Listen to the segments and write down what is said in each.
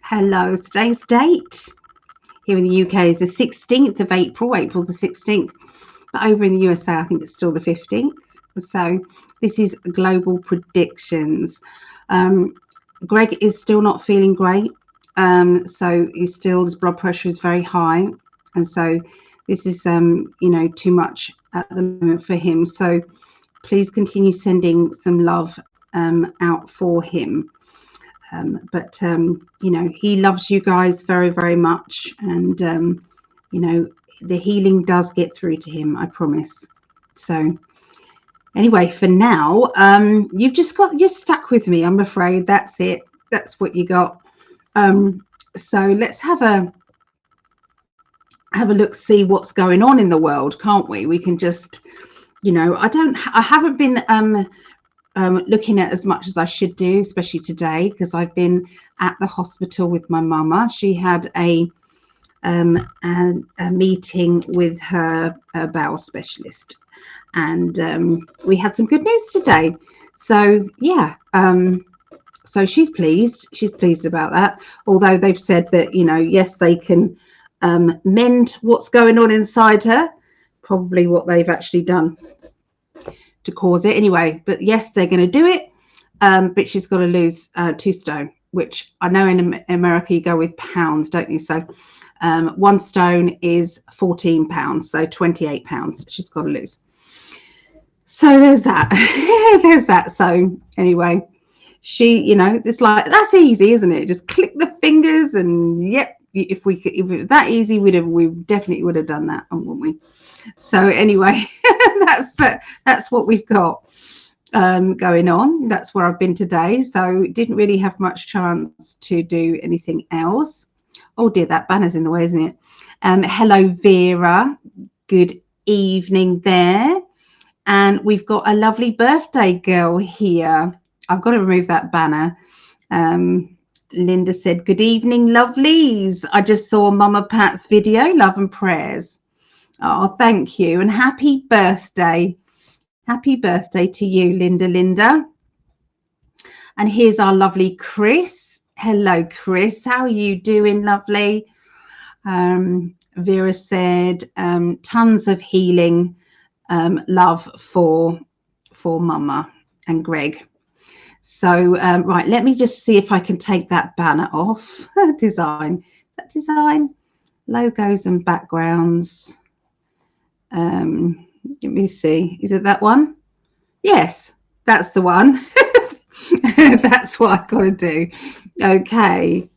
Hello, today's date here in the UK is the 16th of April. April's the 16th, but over in the USA, I think it's still the 15th. So this is global predictions. Greg is still not feeling great. So his blood pressure is very high. And so this is, too much at the moment for him. So please continue sending some love out for him. But he loves you guys very, very much. And, the healing does get through to him, I promise. So anyway, for now, you've just stuck with me, I'm afraid. That's it. That's what you got. So let's have a look, see what's going on in the world, can't we? We can just, I haven't been looking at as much as I should do, especially today, because I've been at the hospital with my mama. She had a meeting with her bowel specialist, and we had some good news today. So yeah, so she's pleased about that, although they've said that, yes, they can mend what's going on inside her, probably what they've actually done to cause it anyway. But yes, they're going to do it, but she's got to lose 2 stone, which I know in America you go with pounds, don't you? So 1 stone is 14 pounds, so 28 pounds she's got to lose. So there's that. There's that. So anyway, she, it's like, that's easy, isn't it? Just click the fingers and yep, if it was that easy, we definitely would have done that, wouldn't we? So anyway, that's what we've got going on. That's where I've been today. So didn't really have much chance to do anything else. Oh dear, that banner's in the way, isn't it? Hello, Vera. Good evening there. And we've got a lovely birthday girl here. I've got to remove that banner. Linda said, good evening, lovelies. I just saw Mama Pat's video. Love and prayers. Oh, thank you. And happy birthday. Happy birthday to you, Linda. And here's our lovely Chris. Hello, Chris. How are you doing, lovely? Vera said, tons of healing love for Mama and Greg. So, right, let me just see if I can take that banner off. Design, logos and backgrounds. Let me see. Is it that one? Yes, that's the one. That's what I've got to do. Okay,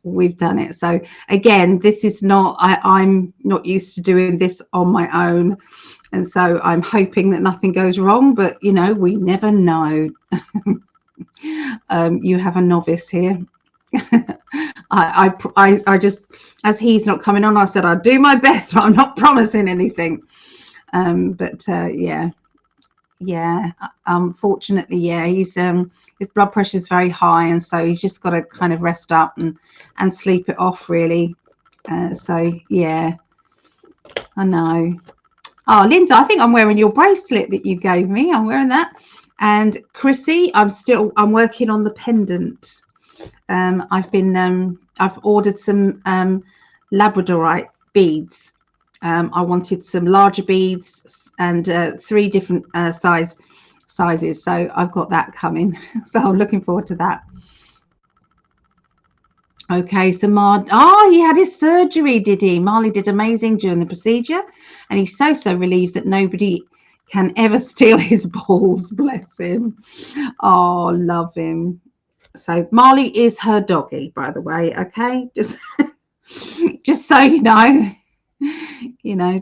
we've done it. So again, this is not, I'm not used to doing this on my own. And so I'm hoping that nothing goes wrong, but we never know. You have a novice here. I just, as he's not coming on, I said I'll do my best, but I'm not promising anything. Yeah, unfortunately, yeah, he's his blood pressure is very high, and so he's just got to kind of rest up and sleep it off, really. So yeah, I know. Oh, Linda, I think I'm wearing your bracelet that you gave me. I'm wearing that. And Chrissy, I'm working on the pendant. I've ordered some labradorite beads. I wanted some larger beads and 3 different sizes. So I've got that coming. So I'm looking forward to that. Okay, so he had his surgery, did he? Marley did amazing during the procedure, and he's so relieved that nobody can ever steal his balls. Bless him. Oh, love him. So Marley is her doggy, by the way. Okay, just so you know. You never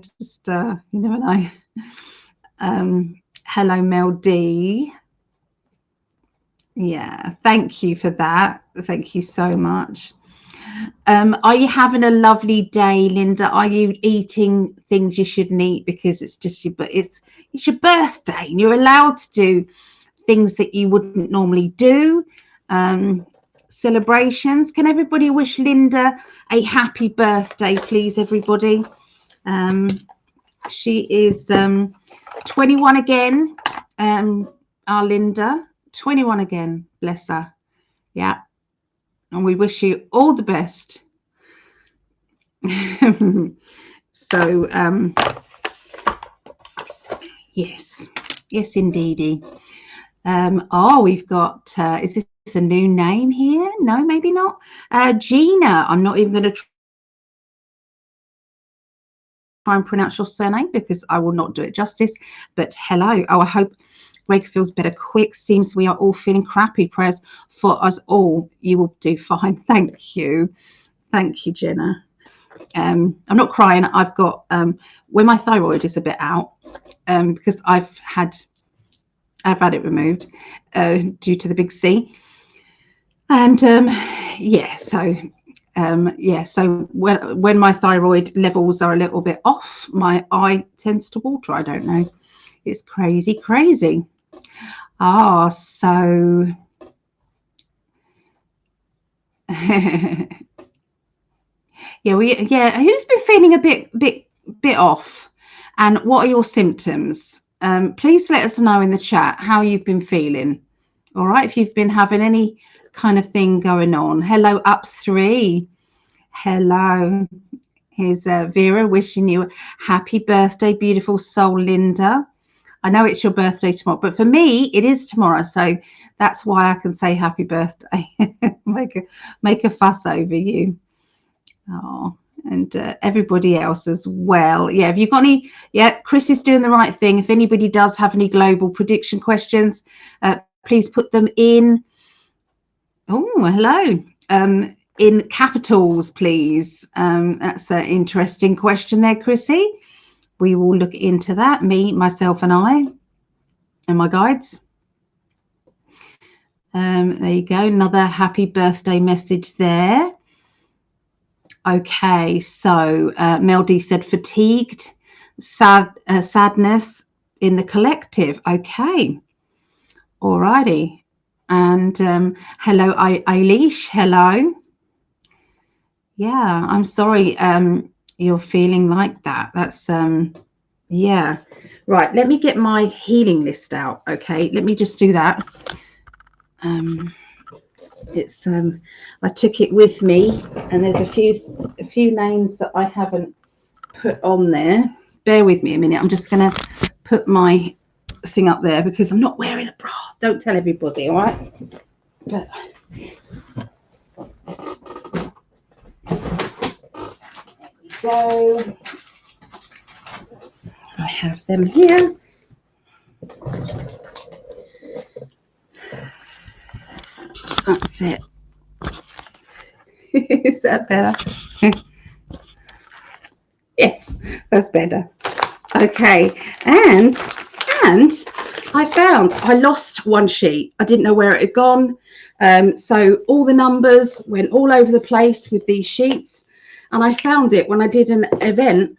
know. Hello, Mel D. Yeah, thank you for that. Thank you so much. Are you having a lovely day, Linda? Are you eating things you shouldn't eat because it's your birthday and you're allowed to do things that you wouldn't normally do? Celebrations. Can everybody wish Linda a happy birthday, please, everybody? She is 21 again. Our Linda, 21 again. Bless her. Yeah. and we wish you all the best. So yes, indeedy. Oh, we've got is this a new name here? No, maybe not. Gina, I'm not even going to try and pronounce your surname because I will not do it justice, but hello. Oh, I hope Greg feels better quick. Seems we are all feeling crappy. Prayers for us all. You will do fine. Thank you, Jenna. I'm not crying. I've got when my thyroid is a bit out because I've had it removed due to the big C, and so when my thyroid levels are a little bit off, my eye tends to water. I don't know. It's crazy. So who's been feeling a bit off, and what are your symptoms? Please let us know in the chat how you've been feeling. All right, if you've been having any kind of thing going on. Hello, up3. Hello. Here's Vera wishing you a happy birthday, beautiful soul, Linda. I know it's your birthday tomorrow, but for me, it is tomorrow. So that's why I can say happy birthday. make a fuss over you. Oh, and everybody else as well. Yeah, have you got any? Yeah, Chris is doing the right thing. If anybody does have any global prediction questions, please put them in. Oh, hello. In capitals, please. That's an interesting question there, Chrissy. We will look into that, me, myself, and I, and my guides. There you go. Another happy birthday message there. Okay, so Mel D said fatigued, sadness in the collective. Okay, alrighty. And hello, Eilish. Hello. Yeah, I'm sorry you're feeling like that. That's yeah. Right, let me get my healing list out. Okay, let me just do that. It's I took it with me, and there's a few names that I haven't put on there. Bear with me a minute. I'm just gonna put my thing up there because I'm not wearing a bra. Don't tell everybody, all right? But there we go. I have them here. That's it. Is that better? Yes, that's better. Okay, and I lost one sheet. I didn't know where it had gone. So all the numbers went all over the place with these sheets, and I found it when I did an event.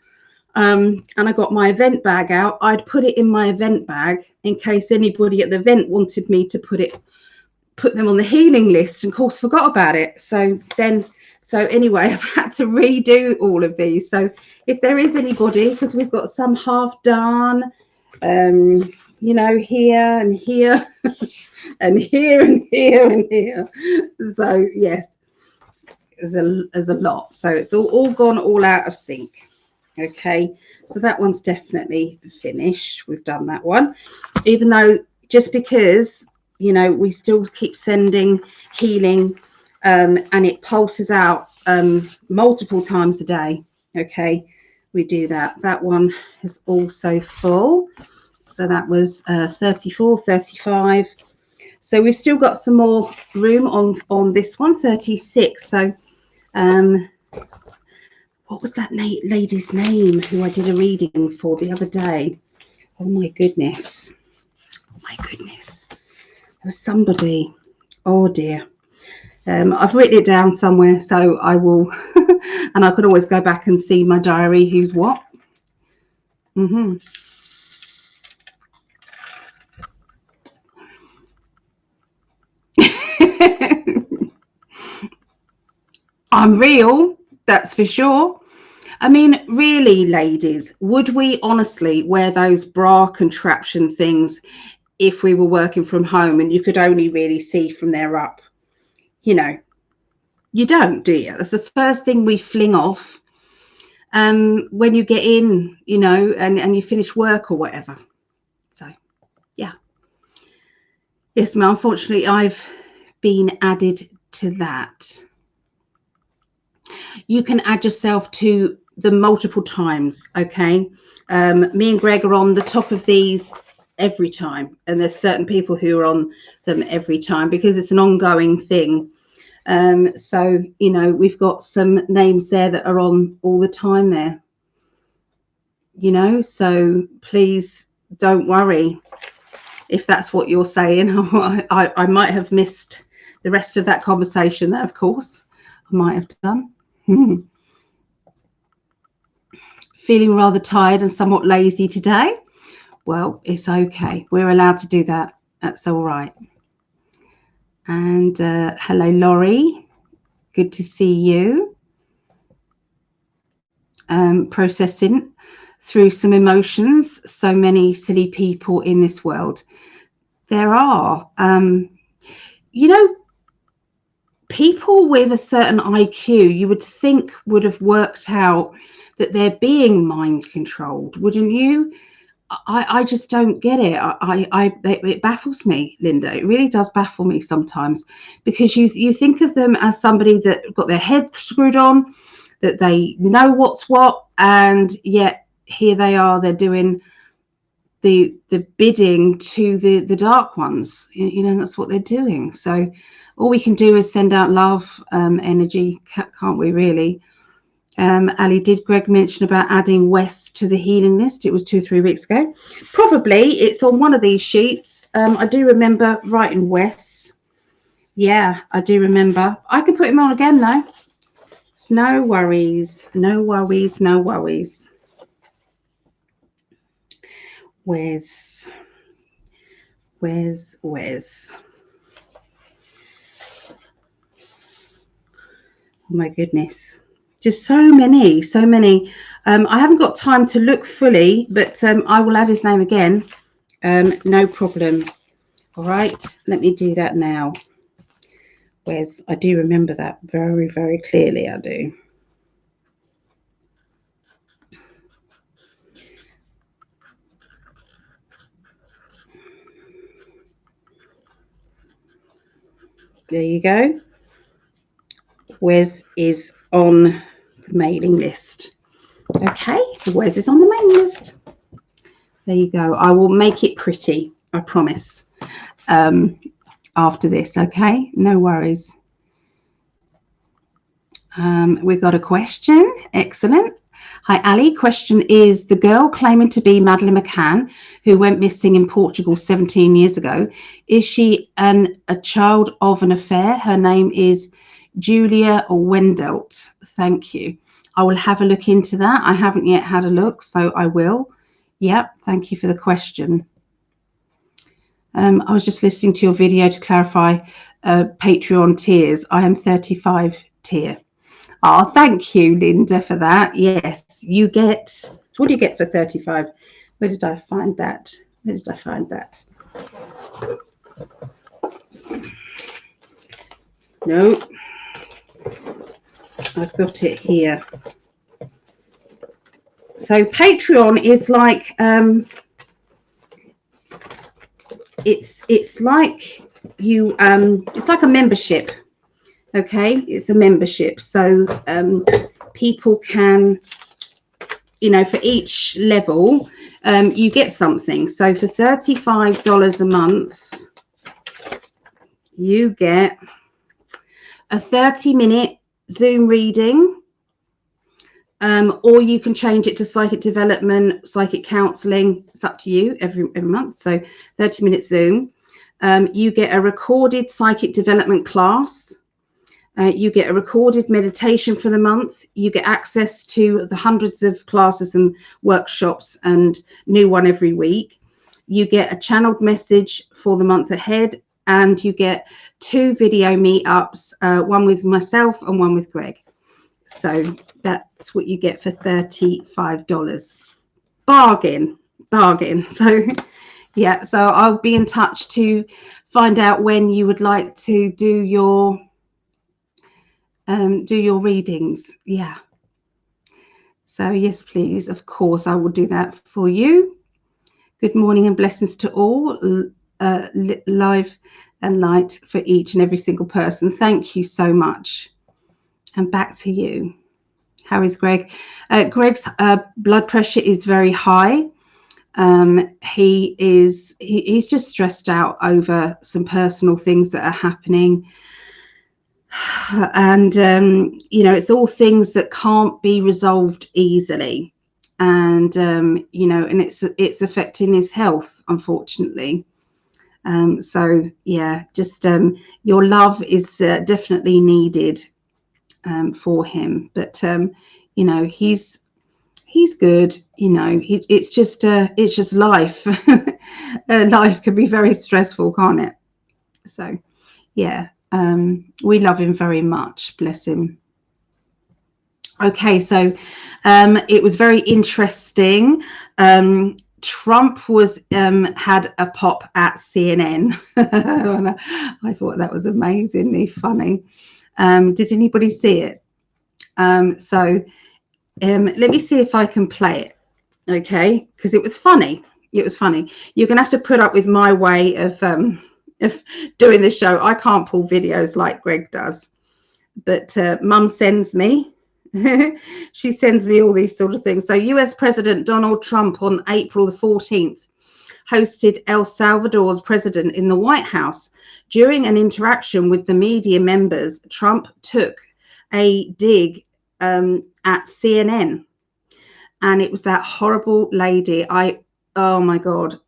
And I got my event bag out. I'd put it in my event bag in case anybody at the event wanted me to put them on the healing list, and of course forgot about it. So anyway, I've had to redo all of these. So if there is anybody, because we've got some half done, you know, here and here and here and here and here. So yes, there's a lot. So it's all gone all out of sync. Okay, so that one's definitely finished. We've done that one, even though just because, you know, we still keep sending healing and it pulses out multiple times a day. Okay, we do that. That one is also full. So that was 34, 35. So we've still got some more room on this one, 36. So what was that lady's name who I did a reading for the other day? Oh my goodness. There was somebody. Oh dear. I've written it down somewhere, so I will, and I could always go back and see my diary, who's what. I'm real, that's for sure. I mean, really, ladies, would we honestly wear those bra contraption things if we were working from home and you could only really see from there up? You know, You don't, do you? That's the first thing we fling off when you get in, you know, and you finish work or whatever. So, yeah. Yes, ma'am. Unfortunately, I've been added to that. You can add yourself to the multiple times, okay? Me and Greg are on the top of these every time, and there's certain people who are on them every time because it's an ongoing thing. So, you know, we've got some names there that are on all the time there, you know, so please don't worry if that's what you're saying. I might have missed the rest of that conversation there, of course. I might have done. Feeling rather tired and somewhat lazy today. Well, it's okay. We're allowed to do that. That's all right. And hello, Laurie. Good to see you. Processing through some emotions. So many silly people in this world. There are, you know, people with a certain IQ, you would think would have worked out that they're being mind controlled, wouldn't you? I just don't get it. It baffles me, Linda. It really does baffle me sometimes, because you think of them as somebody that got their head screwed on, that they know what's what, and yet here they are. They're doing the bidding to the dark ones. You know, that's what they're doing. So all we can do is send out love, energy, can't we? Really. Ali, did Greg mention about adding Wes to the healing list? It was 2 or 3 weeks ago. Probably it's on one of these sheets. I do remember writing Wes. Yeah, I do remember. I can put him on again though. It's no worries. No worries. No worries. Wes. Oh my goodness. Just so many. I haven't got time to look fully, but I will add his name again. No problem. All right, let me do that now. Where's, I do remember that very, very clearly. I do. There you go. Wes is on the mailing list. Okay, Wes is on the mailing list. There you go. I will make it pretty, I promise, after this. Okay, no worries. We've got a question. Excellent. Hi, Ali. Question is, the girl claiming to be Madeleine McCann, who went missing in Portugal 17 years ago, is she a child of an affair? Her name is Julia Wendelt. Thank you. I will have a look into that. I haven't yet had a look, so I will. Yep. Thank you for the question. I was just listening to your video to clarify Patreon tiers. I am 35 tier. Oh, thank you, Linda, for that. Yes, you get, what do you get for 35? Where did I find that? No, I've got it here. So Patreon is like, it's like you, it's like a membership. Okay, it's a membership, so people can, you know, for each level you get something. So for $35 a month you get a 30-minute Zoom reading, or you can change it to psychic development, psychic counseling. It's up to you every month. So 30-minute Zoom. You get a recorded psychic development class. You get a recorded meditation for the month. You get access to the hundreds of classes and workshops and new one every week. You get a channeled message for the month ahead, and you get 2 video meetups, one with myself and one with Greg. So that's what you get for $35. Bargain. So yeah, so I'll be in touch to find out when you would like to do your do your readings. Yeah. So yes, please. Of course, I will do that for you. Good morning and blessings to all. Live and light for each and every single person. Thank you so much. And back to you. How is Greg? Greg's blood pressure is very high. He's just stressed out over some personal things that are happening. And, it's all things that can't be resolved easily. And, and it's affecting his health, unfortunately. So, yeah, just your love is definitely needed for him. But, he's good. It's just life. Life can be very stressful, can't it? So, yeah. We love him very much, bless him. Okay, so it was very interesting. Trump was had a pop at CNN. I thought that was amazingly funny. Did anybody see it? So let me see if I can play it. Okay, because it was funny. It was funny. You're gonna have to put up with my way of doing this show. I can't pull videos like Greg does, but Mum sends me. She sends me all these sort of things. So US President Donald Trump on April the 14th hosted El Salvador's president in the White House. During an interaction with the media members, Trump took a dig at CNN, and it was that horrible lady. Oh my God,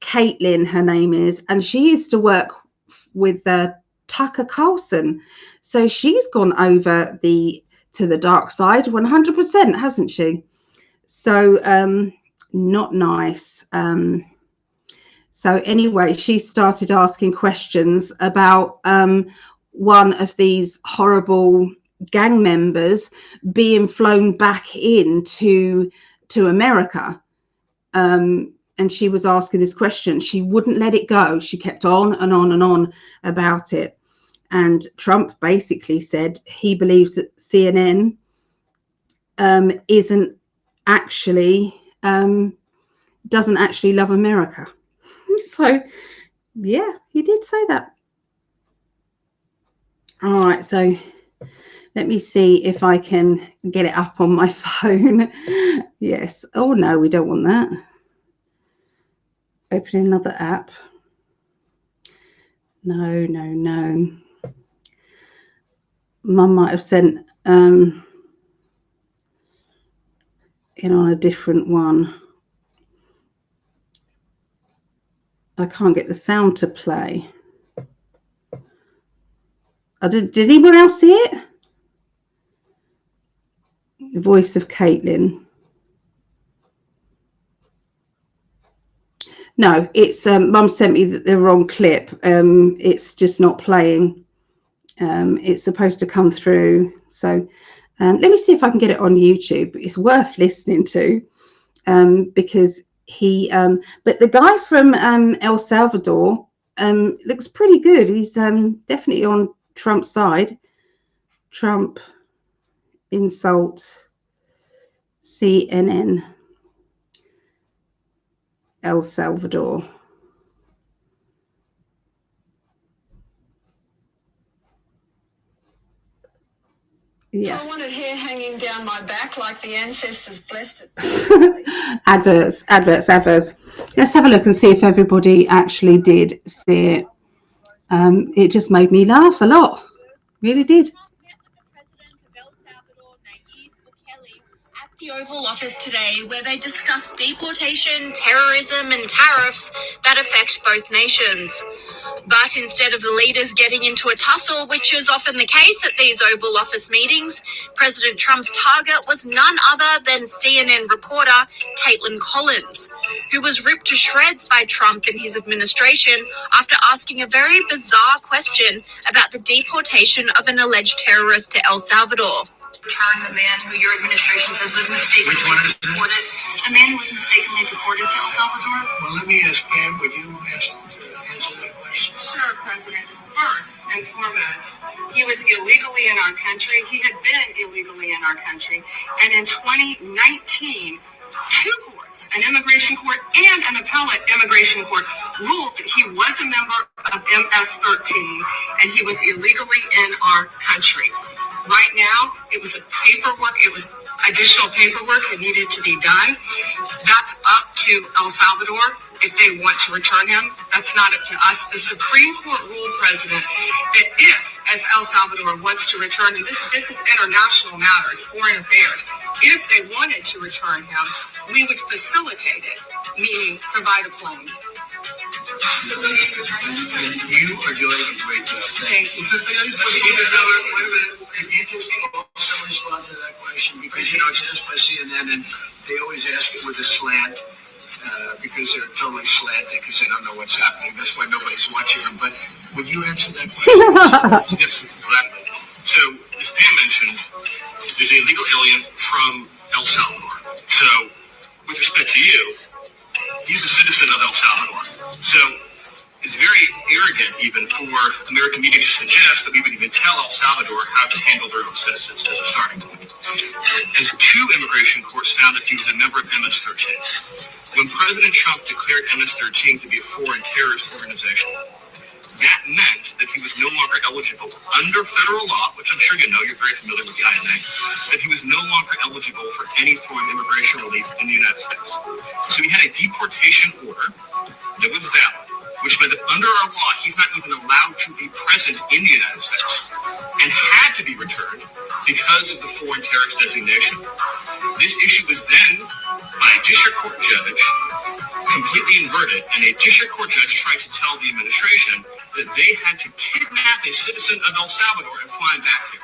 Caitlin, her name is, and she used to work with Tucker Carlson, so she's gone over to the dark side 100%, hasn't she? So not nice. So anyway, she started asking questions about one of these horrible gang members being flown back into America. And she was asking this question. She wouldn't let it go. She kept on and on and on about it. And Trump basically said he believes that CNN isn't actually, doesn't actually love America. So, yeah, he did say that. All right, so let me see if I can get it up on my phone. Yes. Oh, no, we don't want that. Open another app. No. Mum might have sent on a different one. I can't get the sound to play. Did anyone else see it? The voice of Caitlin. No, it's Mum sent me the wrong clip. It's just not playing. It's supposed to come through. So let me see if I can get it on YouTube. It's worth listening to because but the guy from El Salvador looks pretty good. He's definitely on Trump's side. Trump insult CNN El Salvador. Yeah. I wanted hair hanging down my back like the ancestors blessed it. Adverts. Let's have a look and see if everybody actually did see it. It just made me laugh a lot. Really did. The Oval Office today, where they discussed deportation, terrorism and tariffs that affect both nations. But instead of the leaders getting into a tussle, which is often the case at these Oval Office meetings, President Trump's target was none other than CNN reporter Caitlin Collins, who was ripped to shreds by Trump and his administration after asking a very bizarre question about the deportation of an alleged terrorist to El Salvador. Return the man who your administration says was mistakenly deported. The man who was mistakenly deported to El Salvador. Well, let me ask Pam, would you answer that question? Sure, President. First and foremost, he was illegally in our country. He had been illegally in our country. And in 2019, two courts, an immigration court and an appellate immigration court, ruled that he was a member of MS-13 and he was illegally in our country. Right now, it was additional paperwork that needed to be done. That's up to El Salvador if they want to return him. That's not up to us. The Supreme Court ruled, President, that if, as El Salvador wants to return him, this is international matters, foreign affairs, if they wanted to return him, we would facilitate it, meaning provide a plane. You are doing a great job. Thank you. Wait a minute. If you just also respond to that question, because, it's asked by CNN, and they always ask it with a slant, because they're totally slanted, because they don't know what's happening. That's why nobody's watching them. But would you answer that question? Yes, gladly. So, as Pam mentioned, there's an illegal alien from El Salvador. So, with respect to you, he's a citizen of El Salvador. So, it's very arrogant even for American media to suggest that we would even tell El Salvador how to handle their own citizens as a starting point. And two immigration courts found that he was a member of MS-13. When President Trump declared MS-13 to be a foreign terrorist organization, that meant that he was no longer eligible under federal law, which I'm sure you know, you're very familiar with the INA, that he was no longer eligible for any form of immigration relief in the United States. So he had a deportation order that was valid, which meant that under our law, he's not even allowed to be present in the United States and had to be returned because of the foreign terrorist designation. This issue was then, by a district court judge, completely inverted, and a district court judge tried to tell the administration that they had to kidnap a citizen of El Salvador and fly him back here.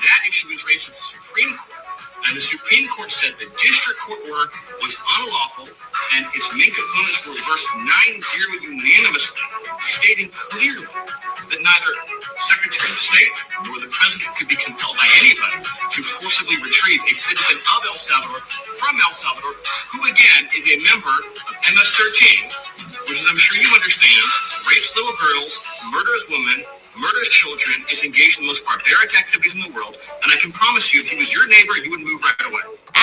That issue was raised with the Supreme Court, and the Supreme Court said the district court order was unlawful, and its main components were reversed 9-0 unanimously, stating clearly that neither Secretary of State nor the President could be compelled by anybody to forcibly retrieve a citizen of El Salvador from El Salvador, who again is a member of MS-13, which, as I'm sure you understand, rapes little girls, murders women, murders children, is engaged in the most barbaric activities in the world, and I can promise you, if he was your neighbor, you would move right away.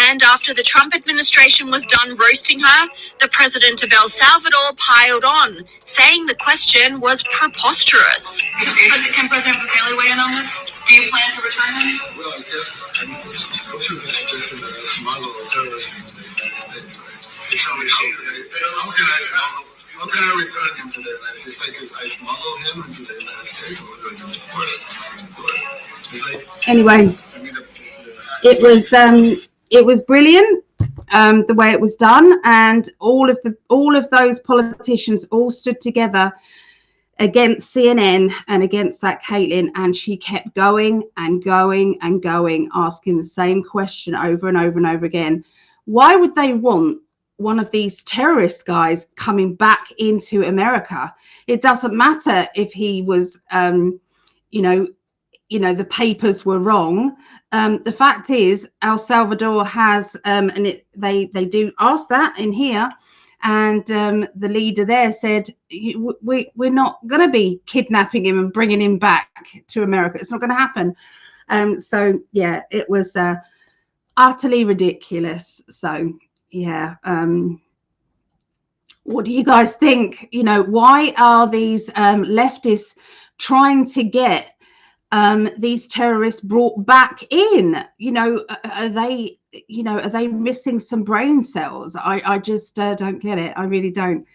And after the Trump administration was done roasting her, the president of El Salvador piled on, saying the question was preposterous. Can President Bukele weigh in on this? Do you plan to return him? Well, those who suggested that I smuggle a terrorist into the United States, right? How can I return him to the United States? Like, I smuggle him into the United States, or what do I do? Of course. Anyway, it was brilliant, the way it was done, and all of those politicians all stood together against CNN and against that Caitlin, and she kept going and going and going, asking the same question over and over and over again. Why would they want one of these terrorist guys coming back into America? It doesn't matter if he was, the papers were wrong. The fact is, El Salvador has, they do ask that in here, and the leader there said, we're not going to be kidnapping him and bringing him back to America. It's not going to happen. So yeah, it was utterly ridiculous. So yeah, what do you guys think? Why are these leftists trying to get these terrorists brought back in? Are they missing some brain cells? I just don't get it. I really don't.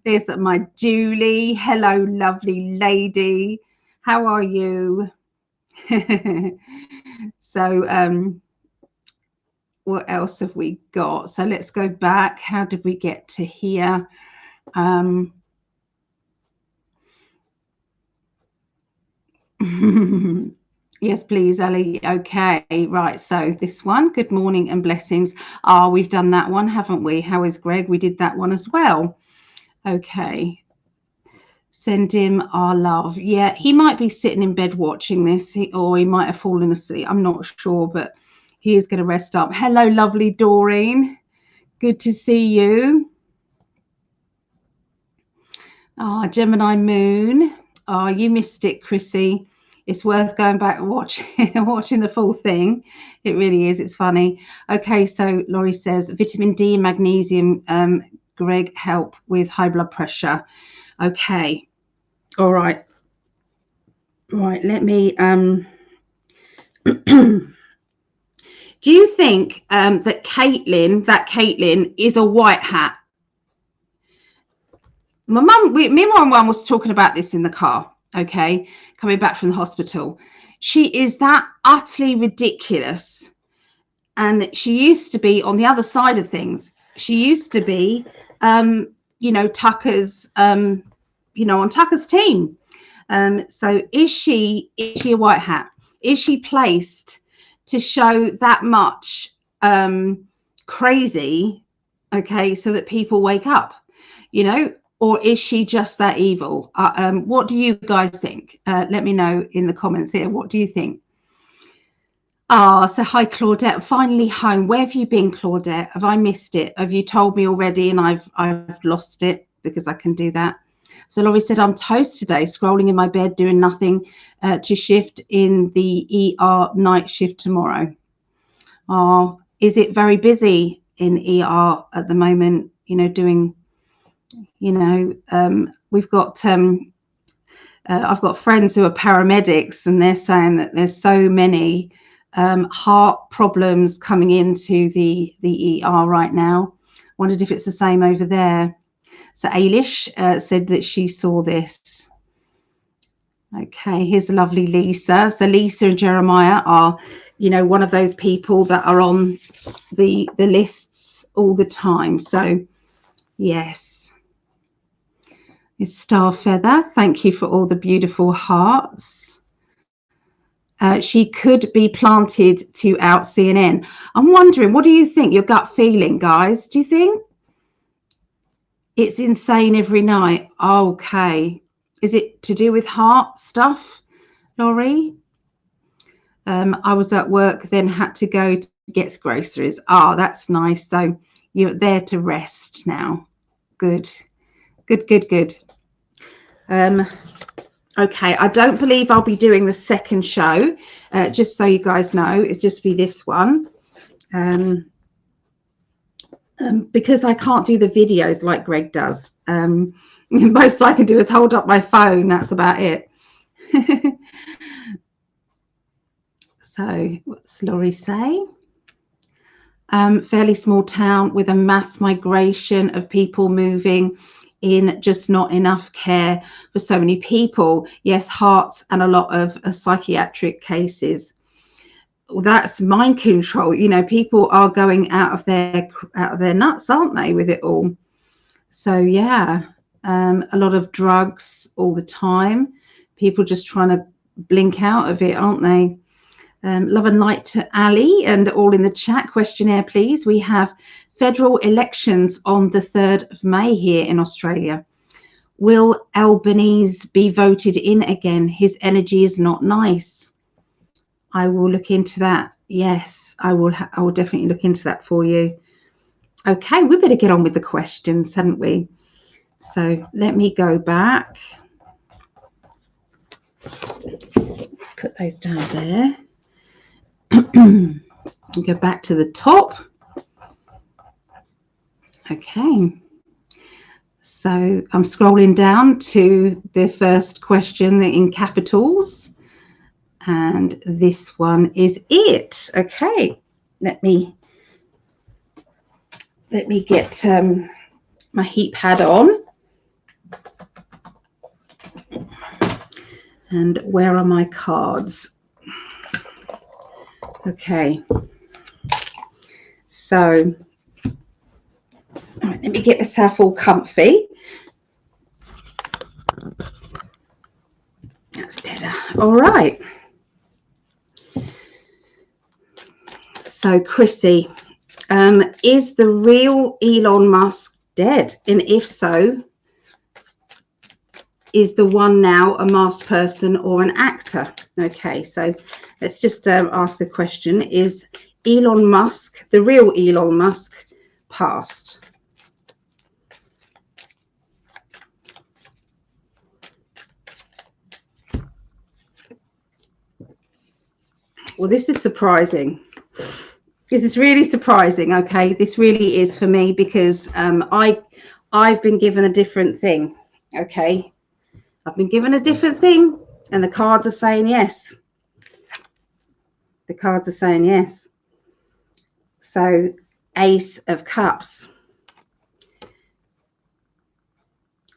There's my Julie. Hello, lovely lady. How are you? So what else have we got? So let's go back. How did we get to here? Yes, please, Ali. Okay, right. So this one, good morning and blessings. We've done that one, haven't we? How is Greg? We did that one as well. Okay. Send him our love. Yeah, he might be sitting in bed watching this, or he might have fallen asleep. I'm not sure, but he is going to rest up. Hello, lovely Doreen. Good to see you. Gemini Moon. Oh, you missed it, Chrissy. It's worth going back and watching the full thing. It really is. It's funny. Okay, so Laurie says vitamin D, magnesium, Greg, help with high blood pressure. Okay. All right. Right. Let me. Do you think that Caitlin is a white hat? Me and my mum was talking about this in the car. Okay, coming back from the hospital. She is that utterly ridiculous, and she used to be on the other side of things. She used to be, Tucker's, on Tucker's team. So is she a white hat? Is she placed to show that much crazy, okay, so that people wake up, or is she just that evil? What do you guys think? Let me know in the comments here. What do you think? So hi, Claudette. Finally home. Where have you been, Claudette? Have I missed it? Have you told me already and I've lost it? Because I can do that. So Laurie said, I'm toast today, scrolling in my bed, doing nothing to shift in the ER night shift tomorrow. Is it very busy in ER at the moment? Doing, we've got, I've got friends who are paramedics, and they're saying that there's so many heart problems coming into the ER right now. Wondered if it's the same over there. So Ailish said that she saw this. Okay, here's the lovely Lisa. So Lisa and Jeremiah are, one of those people that are on the lists all the time. So yes. It's Star Feather. Thank you for all the beautiful hearts. She could be planted to out CNN. I'm wondering, what do you think? Your gut feeling, guys? Do you think it's insane every night? Okay. Is it to do with heart stuff, Laurie? I was at work, then had to go to get groceries. That's nice. So you're there to rest now. Good. Good. Okay, I don't believe I'll be doing the second show, just so you guys know. It's just be this one. Because I can't do the videos like Greg does. Most I can do is hold up my phone. That's about it. So what's Laurie say? Fairly small town with a mass migration of people moving in, just not enough care for so many people. Yes, hearts and a lot of psychiatric cases. Well, that's mind control. People are going out of their nuts, aren't they, with it all? So yeah, a lot of drugs all the time. People just trying to blink out of it, aren't they? Love and light to Ali and all in the chat. Questionnaire, please. We have federal elections on the 3rd of May here in Australia. Will Albanese be voted in again? His energy is not nice. I will look into that. Yes, I will definitely look into that for you. Okay, we better get on with the questions, hadn't we? So let me go back. Put those down there. Go back to the top. Okay. So I'm scrolling down to the first question in capitals. And this one is it. Okay. Let me get my heat pad on. And where are my cards? Okay. So let me get myself all comfy. That's better. All right. So Chrissy, is the real Elon Musk dead? And if so, is the one now a masked person or an actor? Okay, so let's just ask a question. Is Elon Musk, the real Elon Musk, passed? Well, this is surprising. This is really surprising. Okay, this really is for me, because I've been given a different thing. Okay, I've been given a different thing, and the cards are saying yes. The cards are saying yes. So, Ace of Cups.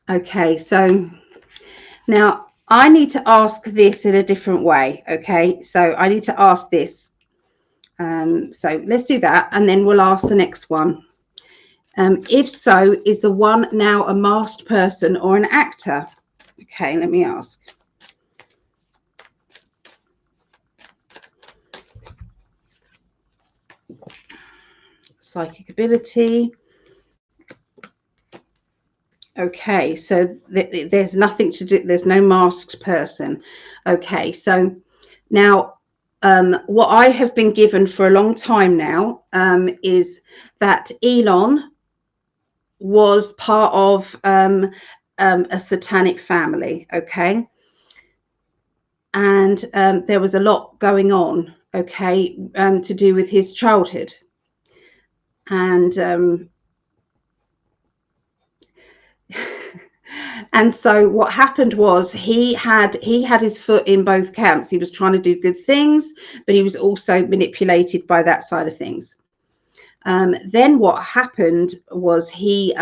Okay, so now I need to ask this in a different way. Okay, so I need to ask this. So let's do that, and then we'll ask the next one. If so, is the one now a masked person or an actor? Okay, let me ask. Psychic ability. Okay, so there's nothing to do. There's no masked person. Okay, so now what I have been given for a long time now is that Elon was part of a satanic family. Okay, and there was a lot going on. Okay, to do with his childhood, and and so what happened was he had his foot in both camps. He was trying to do good things, but he was also manipulated by that side of things. Then what happened was he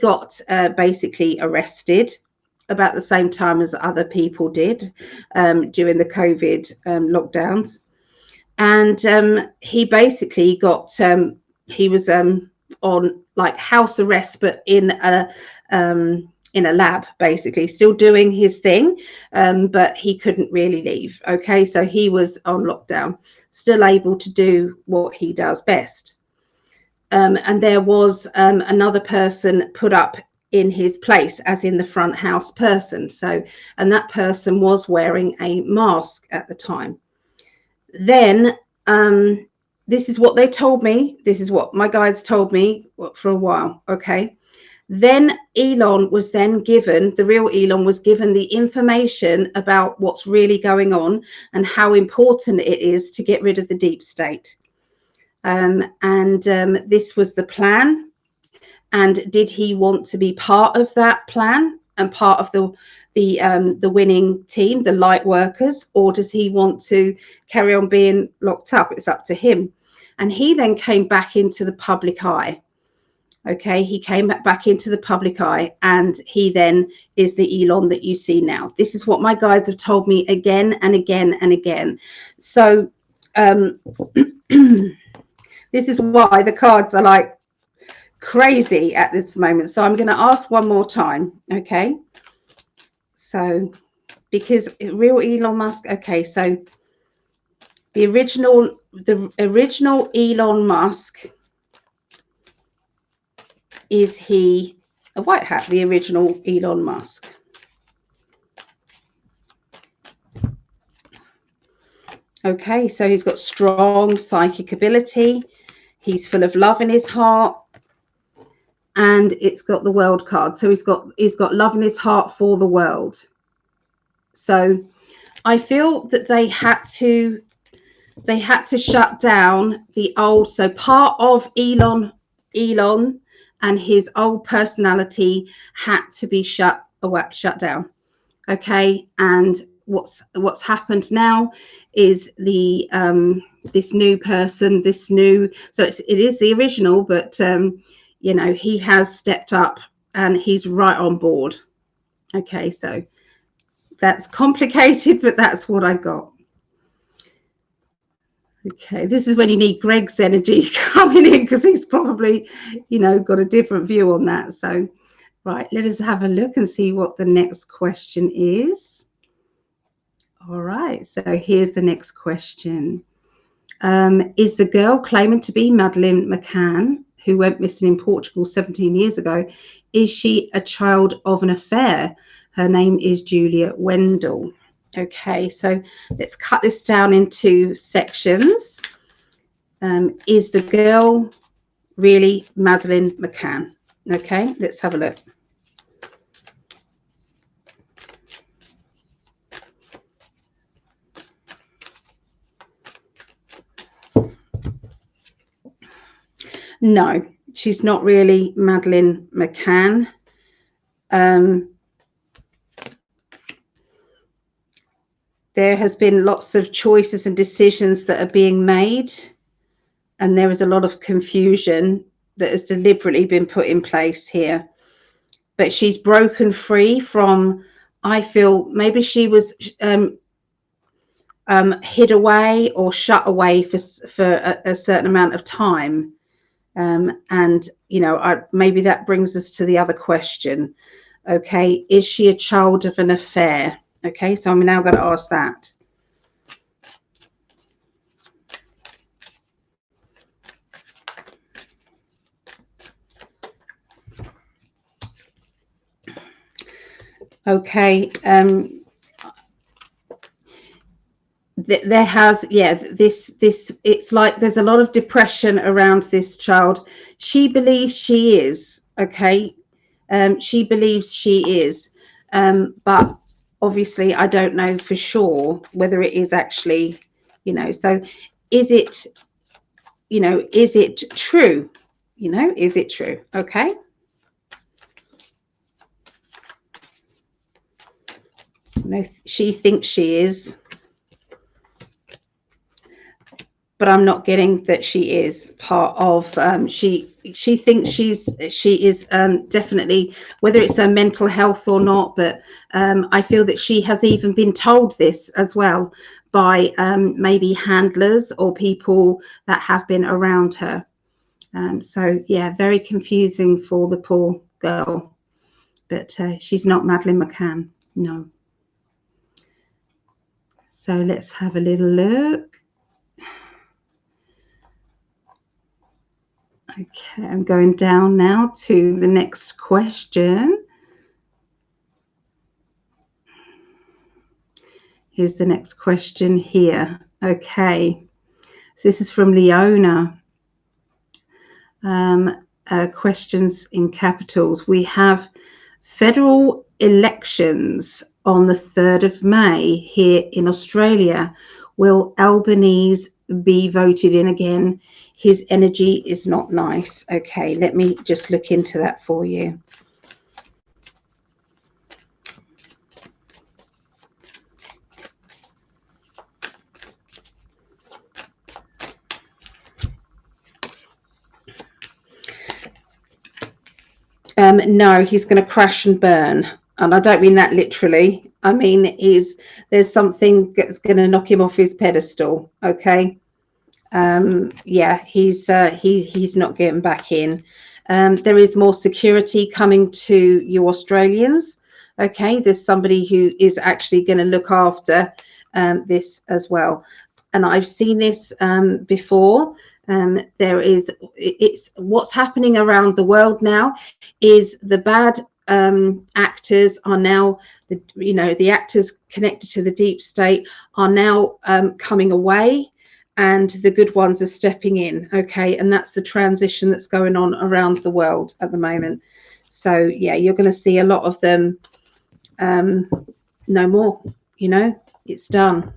got basically arrested about the same time as other people did during the COVID lockdowns, and he basically got he was on like house arrest, but in a lab, basically still doing his thing, but he couldn't really leave. Okay, so he was on lockdown, still able to do what he does best. And there was another person put up in his place, as in the front house person. So, and that person was wearing a mask at the time. Then this is what they told me. This is what my guides told me for a while. Okay. Then Elon was then given, the real Elon was given the information about what's really going on and how important it is to get rid of the deep state. This was the plan. And did he want to be part of that plan and part of the winning team, the light workers, or does he want to carry on being locked up? It's up to him. And he then came back into the public eye. Okay, he came back into the public eye, and he then is the Elon that you see now. This is what my guides have told me again and again and again. So this is why the cards are like crazy at this moment. So I'm going to ask one more time. Okay, so because real Elon Musk. Okay, so the original Elon Musk, is he a white hat? The original Elon Musk. Okay, so he's got strong psychic ability. He's full of love in his heart, and it's got the world card. So he's got love in his heart for the world. So I feel that they had to shut down the old. So part of Elon and his old personality had to be shut down. Okay, and what's happened now is the this new person, so it is the original, but you know, he has stepped up and he's right on board. Okay, so that's complicated, but that's what I got. Okay, this is when you need Greg's energy coming in, because he's probably, you know, got a different view on that. So, right, let us have a look and see what the next question is. All right, so here's the next question. Is the girl claiming to be Madeleine McCann, who went missing in Portugal 17 years ago, is she a child of an affair? Her name is Julia Wendell. Okay, so let's cut this down into sections. Is the girl really Madeleine McCann? Okay, let's have a look. No, she's not really Madeleine McCann. There has been lots of choices and decisions that are being made, and there is a lot of confusion that has deliberately been put in place here. But she's broken free from, I feel, maybe she was hid away or shut away for a certain amount of time. And, you know, maybe that brings us to the other question. Okay, is she a child of an affair? Okay, so I'm now going to ask that. Okay, there has, yeah, this it's like there's a lot of depression around this child. She believes she is, okay, she believes she is, but obviously I don't know for sure whether it is actually, you know, so is it, you know, is it true? You know, is it true? Okay. No, she thinks she is, but I'm not getting that she is part of. She thinks she is definitely, whether it's her mental health or not. But I feel that she has even been told this as well by maybe handlers or people that have been around her. So yeah, very confusing for the poor girl. But she's not Madeleine McCann, no. So let's have a little look. Okay, I'm going down now to the next question. Here's the next question here. Okay, so this is from Leona. Questions in capitals. We have federal elections on the 3rd of May here in Australia. Will Albanese be voted in again? His energy is not nice. Okay, let me just look into that for you. No, he's going to crash and burn. And I don't mean that literally. I mean, there's something that's going to knock him off his pedestal. Okay. Yeah, he's not getting back in. There is more security coming to you Australians. Okay, there's somebody who is actually going to look after this as well. And I've seen this before. It's what's happening around the world now is the bad actors are now, the actors connected to the deep state are now coming away, and the good ones are stepping in. Okay, and that's the transition that's going on around the world at the moment. So yeah, you're going to see a lot of them. No more, it's done.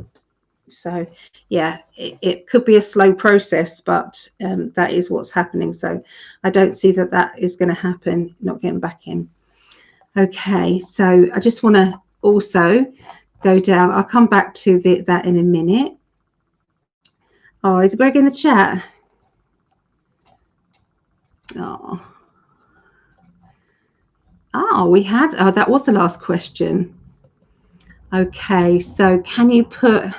So yeah, it could be a slow process, but that is what's happening. So I don't see that is going to happen, not getting back in. Okay, so I just want to also go down. I'll come back to that in a minute. Oh, is Greg in the chat? Oh, that was the last question. Okay, so can you put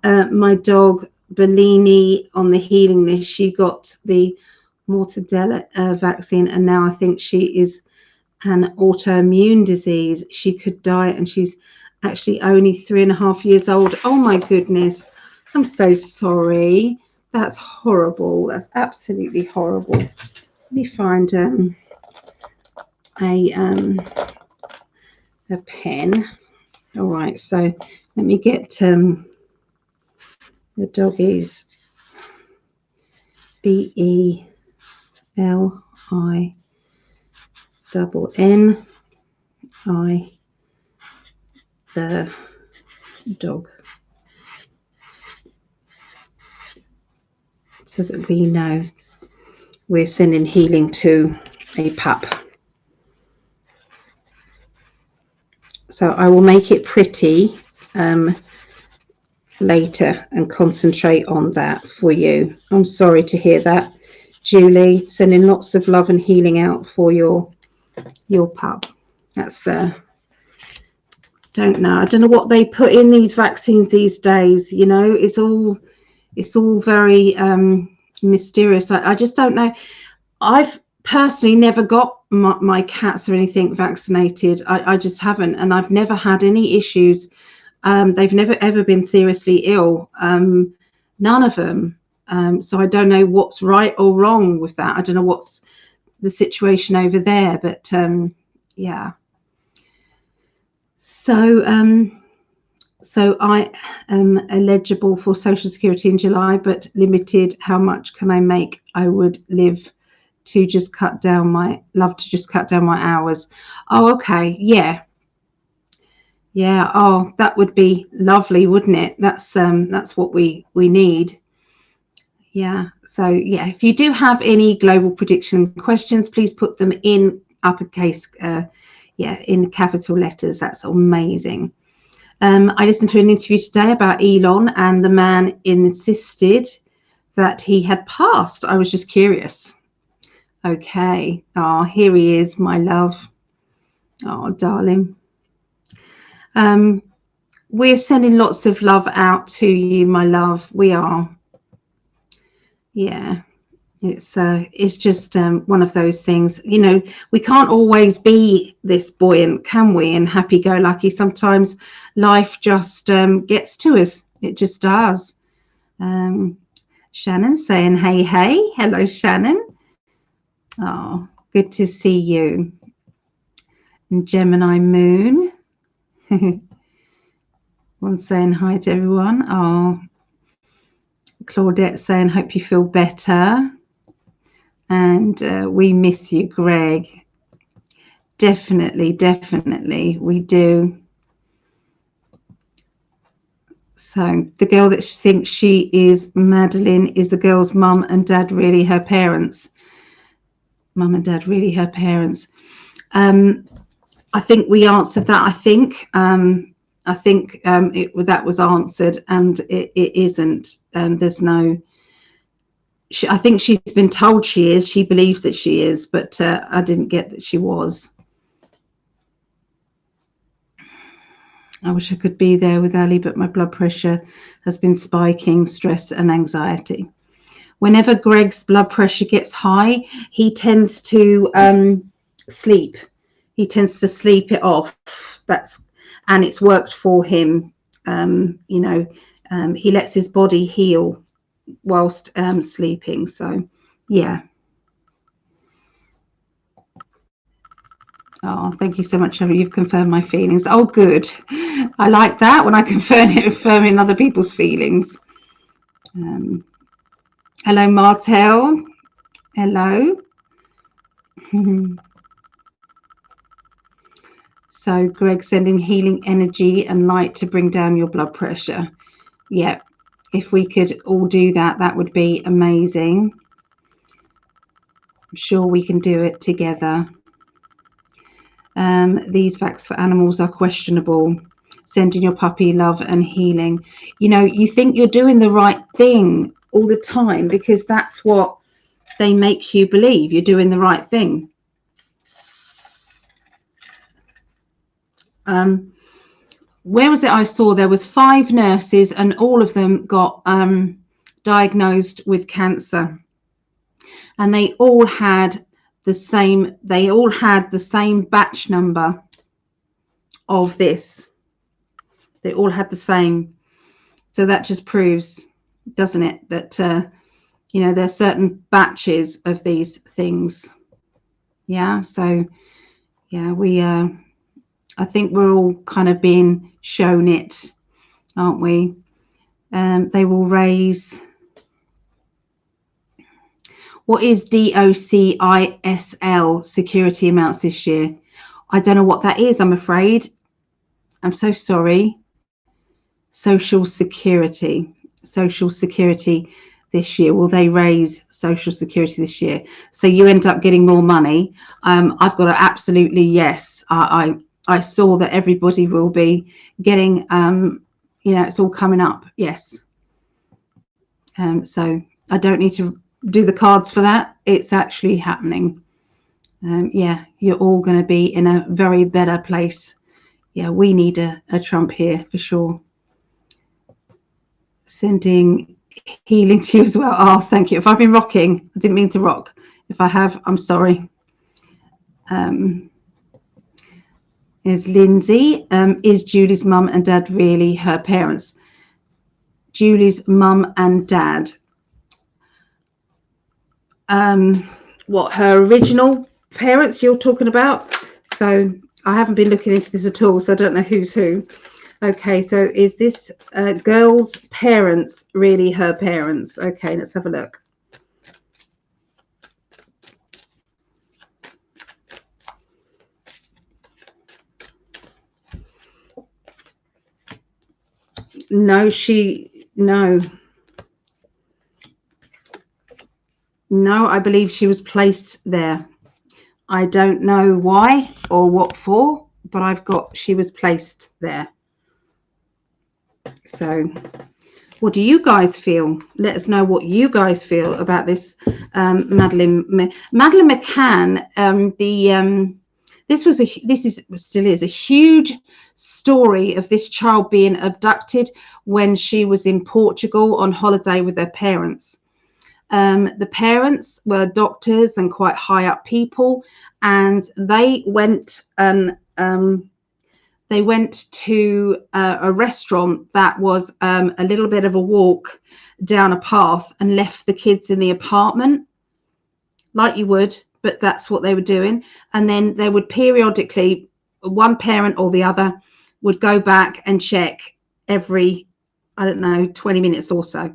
my dog Bellini on the healing list? She got the Mortadella vaccine, and now I think she is an autoimmune disease. She could die, and she's actually only 3.5 years old. Oh my goodness, I'm so sorry. That's horrible. That's absolutely horrible. Let me find a pen. All right, so let me get the dog is BELLINNI, the dog, so that we know we're sending healing to a pup. So I will make it pretty later and concentrate on that for you. I'm sorry to hear that, Julie. Sending lots of love and healing out for your pup. That's don't know. I don't know what they put in these vaccines these days. You know, it's all very mysterious. I just don't know. I've personally never got my cats or anything vaccinated. I just haven't, and I've never had any issues. They've never ever been seriously ill. None of them. So I don't know what's right or wrong with that. I don't know what's the situation over there, but yeah. So I am eligible for Social Security in July, but limited. How much can I make? I would love to just cut down my hours. Oh, okay. Yeah. Oh, that would be lovely, wouldn't it? That's what we need. Yeah. So yeah, if you do have any global prediction questions, please put them in uppercase, in capital letters. That's amazing. I listened to an interview today about Elon, and the man insisted that he had passed. I was just curious. Okay. Oh, here he is, my love. Oh, darling. We're sending lots of love out to you, my love. We are. Yeah. It's just one of those things. You know, we can't always be this buoyant, can we, and happy-go-lucky. Sometimes life just gets to us. It just does. Shannon saying, hey. Hello, Shannon. Oh, good to see you. And Gemini Moon. One saying hi to everyone. Oh, Claudette saying, hope you feel better. And we miss you, Greg. Definitely, we do. So the girl that thinks she is Madeline is the girl's mum and dad really her parents. Mum and dad really her parents. I think we answered that. I think that was answered, and it isn't. There's no. I think she's been told she is. She believes that she is, but I didn't get that she was. I wish I could be there with Ali, but my blood pressure has been spiking, stress and anxiety. Whenever Greg's blood pressure gets high, he tends to sleep. He tends to sleep it off. And it's worked for him. He lets his body heal whilst sleeping. So, yeah. Oh, thank you so much, Trevor. You've confirmed my feelings. Oh, good. I like that when I confirming other people's feelings. Hello, Martel. Hello. So, Greg sending healing energy and light to bring down your blood pressure. Yeah, if we could all do that, that would be amazing. I'm sure we can do it together. These vax for animals are questionable. Sending your puppy love and healing. You know, you think you're doing the right thing all the time because that's what they make you believe. You're doing the right thing. Where was it I saw there was 5 nurses and all of them got diagnosed with cancer, and they all had the same batch number of this. They all had the same. So that just proves, doesn't it, that there are certain batches of these things. Yeah, so yeah, I think we're all kind of being shown it, aren't we? They will raise. What is DOCISL security amounts this year? I don't know what that is, I'm afraid. I'm so sorry. Social security. this year? Will they raise Social Security this year? So you end up getting more money. I've got an absolutely yes. I saw that everybody will be getting, it's all coming up. Yes. So I don't need to do the cards for that. It's actually happening. Yeah, you're all going to be in a very better place. Yeah, we need a Trump here for sure. Sending healing to you as well. Oh, thank you. If I've been rocking, I didn't mean to rock. If I have, I'm sorry. Is Lindsay. Is Julie's mum and dad really her parents? Julie's mum and dad. What, her original parents you're talking about? So I haven't been looking into this at all, so I don't know who's who. Okay, so is this girl's parents really her parents? Okay, let's have a look. No, no, I believe she was placed there. I don't know why or what for, but I've got she was placed there. So what do you guys feel? Let us know what you guys feel about this Madeleine McCann. This still is a huge story of this child being abducted when she was in Portugal on holiday with her parents. The parents were doctors and quite high up people, and they went to a restaurant that was a little bit of a walk down a path, and left the kids in the apartment like you would, but that's what they were doing. And then they would periodically, one parent or the other would go back and check every, 20 minutes or so.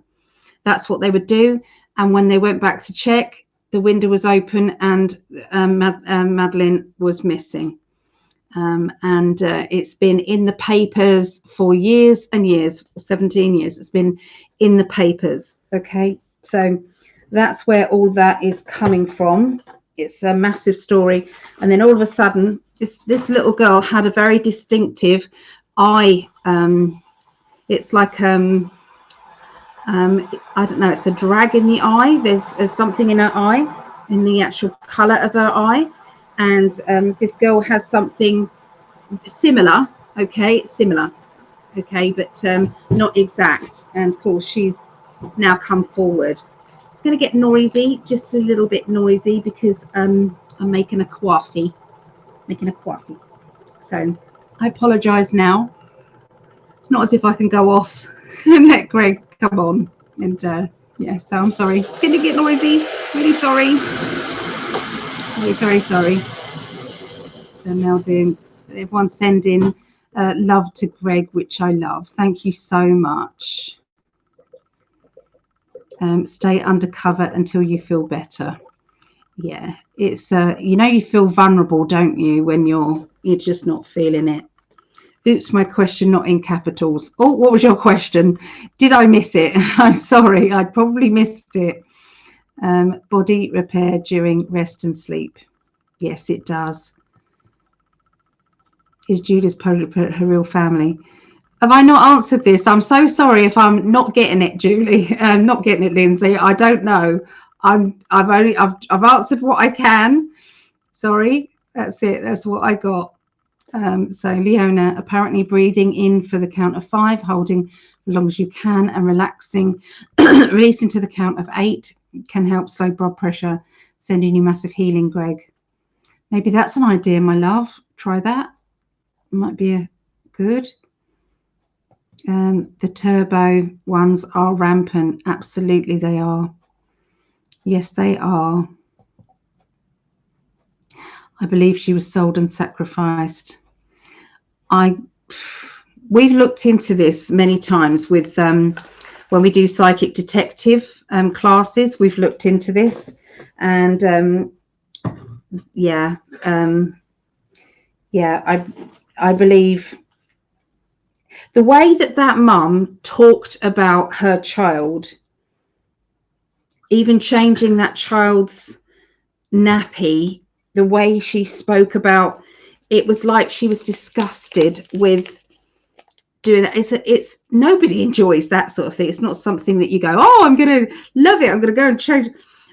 That's what they would do. And when they went back to check, the window was open and Madeleine was missing. And it's been in the papers for years and years, 17 years. It's been in the papers. Okay, so that's where all that is coming from. It's a massive story. And then all of a sudden, this little girl had a very distinctive eye. It's like I don't know, it's a drag in the eye. There's something in her eye, in the actual color of her eye. And this girl has something similar, but not exact. And of course, she's now come forward. It's going to get noisy, just a little bit noisy, because I'm making a coffee. So I apologize now. It's not as if I can go off and let Greg come on. And yeah, so I'm sorry. It's going to get noisy. Really sorry. Sorry. So now everyone's sending love to Greg, which I love. Thank you so much. Stay undercover until you feel better. Yeah, it's you feel vulnerable, don't you, when you're just not feeling it. Oops, my question not in capitals. Oh, what was your question? Did I miss it? I'm sorry, I probably missed it. Body repair during rest and sleep. Yes, it does. Is Judith's her real family? Have I not answered this? I'm so sorry if I'm not getting it, Julie. Not getting it, Lindsay. I don't know. I've answered what I can. Sorry, that's it. That's what I got. So Leona, apparently breathing in for the count of 5, holding as long as you can, and relaxing, releasing to the count of 8 can help slow blood pressure. Sending you massive healing, Greg. Maybe that's an idea, my love. Try that. Might be good. The turbo ones are rampant. Absolutely, they are. Yes, they are. I believe she was sold and sacrificed. We've looked into this many times with when we do psychic detective classes. We've looked into this, and I believe the way that mum talked about her child even changing that child's nappy, the way she spoke about it was like she was disgusted with doing that. It's nobody enjoys that sort of thing. It's not something that you go, oh, I'm gonna love it, I'm gonna go and change,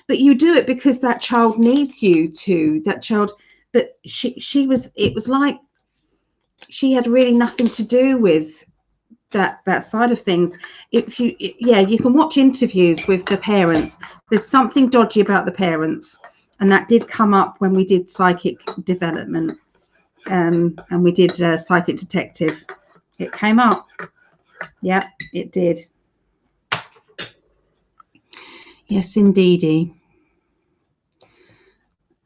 but you do it because that child needs you to, that child. But she was, it was like she had really nothing to do with that side of things. If you, yeah, you can watch interviews with the parents. There's something dodgy about the parents, and that did come up when we did psychic development, and we did psychic detective. It came up. Yeah, it did. Yes, indeedy.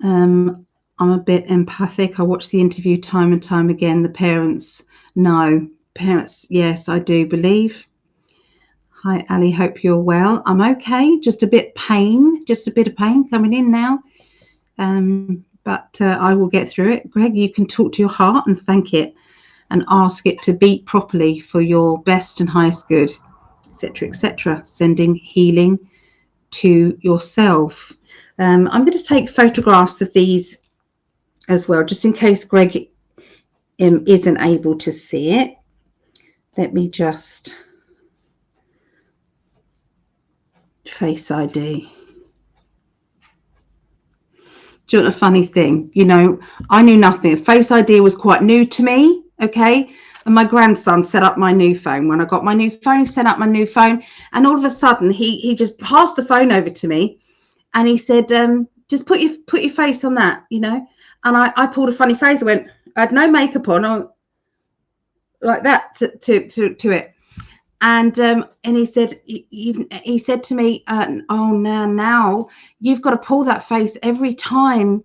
I'm a bit empathic. I watch the interview time and time again. The parents, no. Parents, yes, I do believe. Hi, Ali. Hope you're well. I'm okay. Just a bit pain. Just a bit of pain coming in now. But I will get through it. Greg, you can talk to your heart and thank it and ask it to beat properly for your best and highest good, etc., etc. Sending healing to yourself. I'm going to take photographs of these as well, just in case Greg isn't able to see it. Let me just Face ID. Do you know a funny thing? You know, I knew nothing. Face ID was quite new to me, okay? And my grandson set up my new phone. When I got my new phone, he set up my new phone, and all of a sudden he just passed the phone over to me, and he said, just put your face on that, you know. And I pulled a funny face. I had no makeup on, like that to it. And he said, he said to me, oh, now you've got to pull that face every time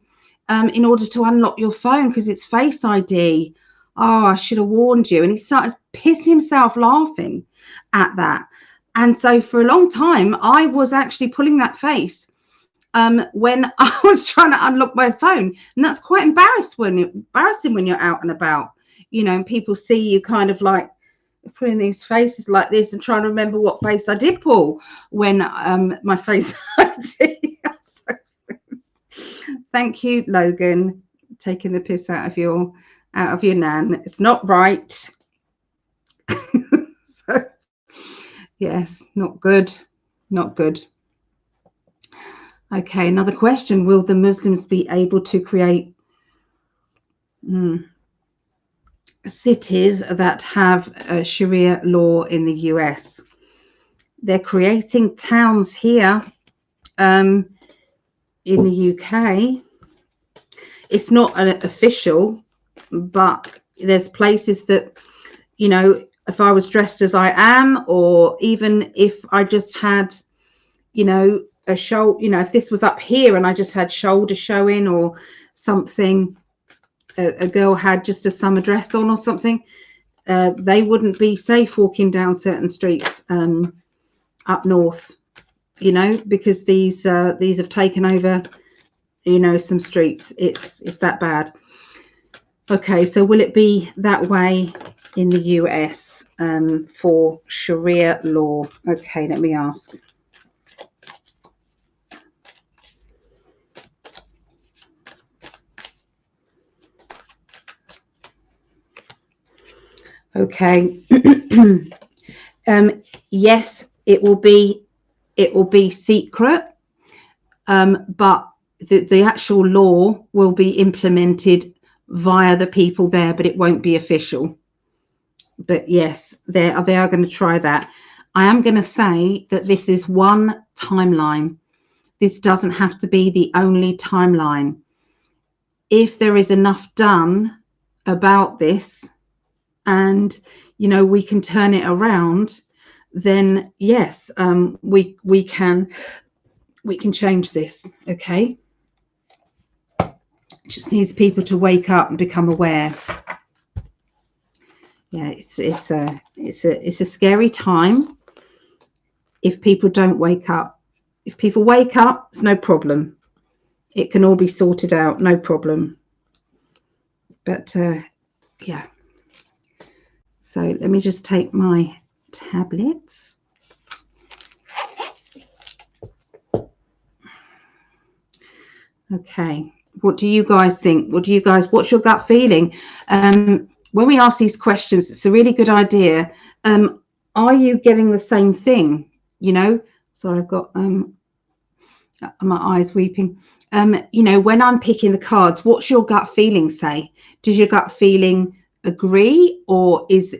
in order to unlock your phone, because it's Face ID. Oh, I should have warned you. And he started pissing himself laughing at that. And so for a long time, I was actually pulling that face when I was trying to unlock my phone. And that's quite embarrassing when you're out and about, you know, and people see you kind of like putting these faces like this and trying to remember what face I did pull when my Face ID. Thank you, Logan, taking the piss out of your nan. It's not right. So, yes, not good. Not good. Okay, another question. Will the Muslims be able to create cities that have Sharia law in the US? They're creating towns here in the UK. It's not an official, but there's places that, you know, if I was dressed as I am, or even if I just had, you know, a show, you know, if this was up here and I just had shoulder showing or something, a girl had just a summer dress on or something, they wouldn't be safe walking down certain streets up north, you know, because these have taken over, you know, some streets. It's that bad. Okay, so will it be that way in the US for Sharia law? Okay, let me ask. Okay. Yes, it will be secret, but the actual law will be implemented via the people there, but it won't be official. But yes, they are going to try that. I am going to say that this is one timeline. This doesn't have to be the only timeline. If there is enough done about this, and you know, we can turn it around, then yes, we can change this. Okay, it just needs people to wake up and become aware. Yeah, it's a scary time if people don't wake up. If people wake up, it's no problem. It can all be sorted out, no problem. But yeah. So let me just take my tablets. Okay. What do you guys think? What's your gut feeling? When we ask these questions, it's a really good idea. Are you getting the same thing? You know, sorry, I've got my eyes weeping. You know, when I'm picking the cards, what's your gut feeling say? Does your gut feeling agree, or is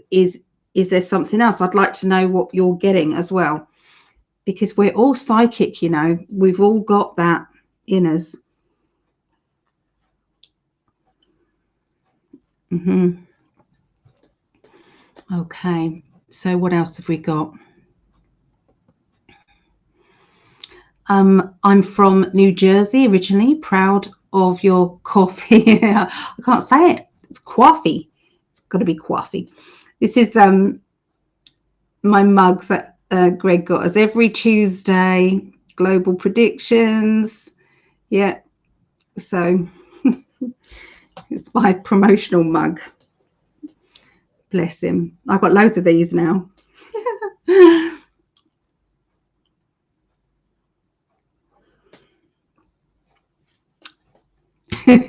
there something else? I'd like to know what you're getting as well, because we're all psychic, you know, we've all got that in us. Okay, so what else have we got? I'm from New Jersey originally, proud of your coffee. I can't say it. It's coffee. It's got to be coffee. This is my mug that Greg got us every Tuesday. Global predictions. Yeah. So it's my promotional mug. Bless him. I've got loads of these now. Are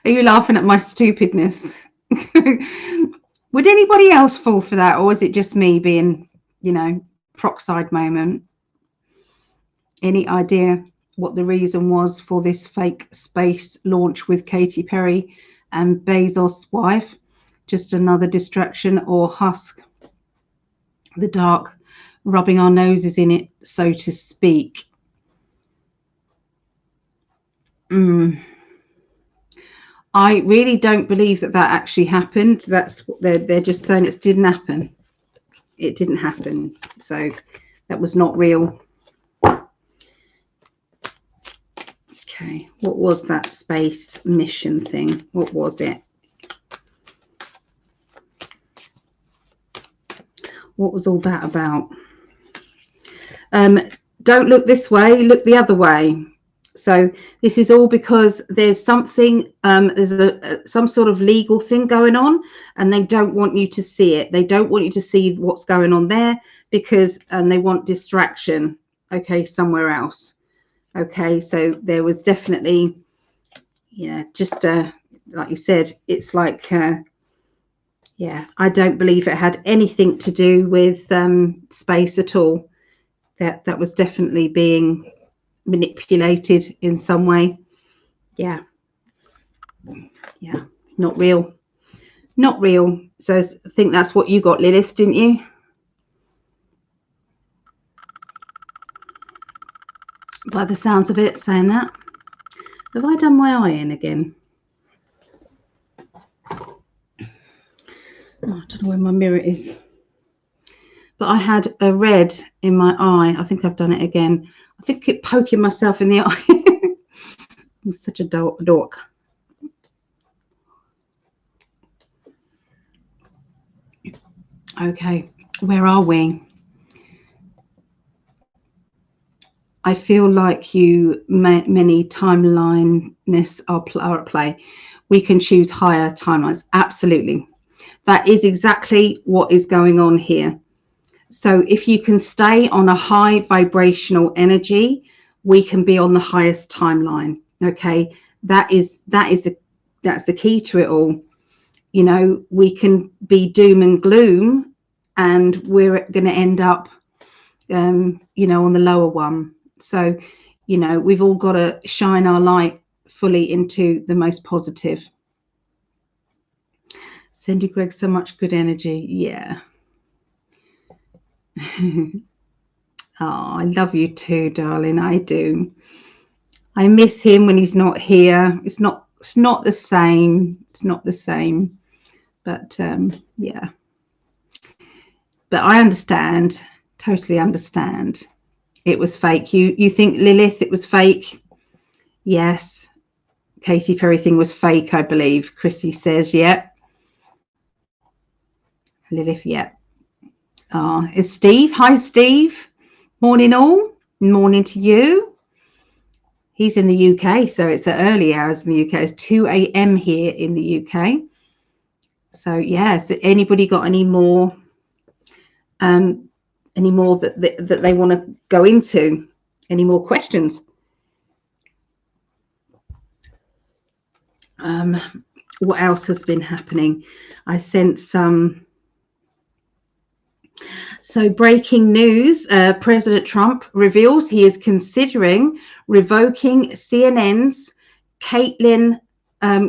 you laughing at my stupidness? Would anybody else fall for that, or was it just me being, you know, peroxide moment? Any idea what the reason was for this fake space launch with Katy Perry and Bezos' wife? Just another distraction, or husk the dark, rubbing our noses in it, so to speak? I really don't believe that actually happened. That's what they're just saying. It didn't happen. It didn't happen. So that was not real. Okay, what was that space mission thing? What was it? What was all that about? Don't look this way, look the other way. So this is all because there's something, there's some sort of legal thing going on, and they don't want you to see it. They don't want you to see what's going on there, because they want distraction, okay, somewhere else. Okay, so there was definitely, yeah, just like you said, it's like, yeah, I don't believe it had anything to do with space at all. That was definitely being manipulated in some way. Yeah, not real. So I think that's what you got, Lilith, didn't you? By the sounds of it, saying that. Have I done my eye in again? Oh, I don't know where my mirror is, but I had a red in my eye. I think I've done it again. I think I keep poking myself in the eye. I'm such a dork. Okay, where are we? I feel like many timeliness are at play. We can choose higher timelines. Absolutely. That is exactly what is going on here. So if you can stay on a high vibrational energy, we can be on the highest timeline. Okay, that's the key to it all. You know, we can be doom and gloom, and we're going to end up, you know, on the lower one. So, you know, we've all got to shine our light fully into the most positive. Send you, Greg, so much good energy. Yeah. Oh, I love you too, darling. I do. I miss him when he's not here. It's not the same. It's not the same. But yeah. But I understand. Totally understand. It was fake. You think, Lilith, it was fake? Yes. Katy Perry thing was fake, I believe. Chrissy says, yeah. Lilith, yeah. Is Steve? Hi, Steve. Morning all. Morning to you. He's in the UK, so it's at early hours in the UK. It's 2 a.m. here in the UK. So yes, anybody got any more that they want to go into? Any more questions? What else has been happening? I sent some. So breaking news, President Trump reveals he is considering revoking CNN's Caitlin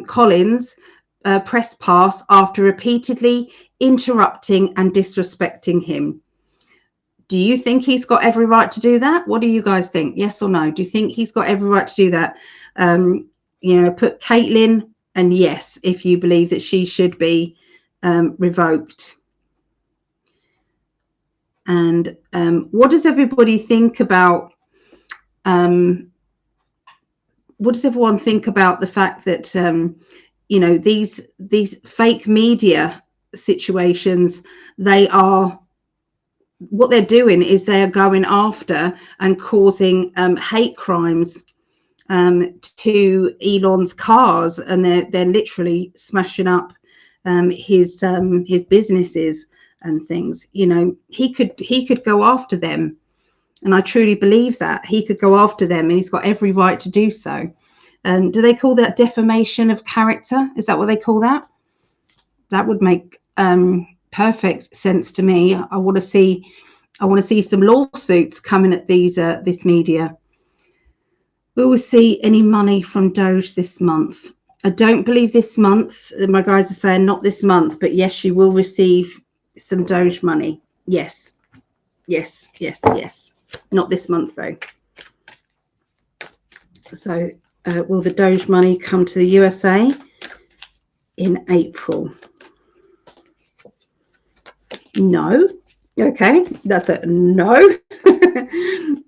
Collins press pass after repeatedly interrupting and disrespecting him. Do you think he's got every right to do that? What do you guys think? Yes or no? Do you think he's got every right to do that? Put Caitlin, and yes, if you believe that she should be revoked. And what does everybody think about? What does everyone think about the fact that these fake media situations? What they're doing is they are going after and causing hate crimes to Elon's cars, and they're literally smashing up his businesses and things. He could go after them, and I truly believe that he could go after them, and he's got every right to do so. Do they call that defamation of character? Is that what they call that? That would make perfect sense to me. I want to see some lawsuits coming at this media. Will we see any money from Doge this month? I don't believe this month. My guys are saying not this month, but yes, you will receive some Doge money. Yes. Not this month though. So will the Doge money come to the USA in April? No. Okay, that's a no.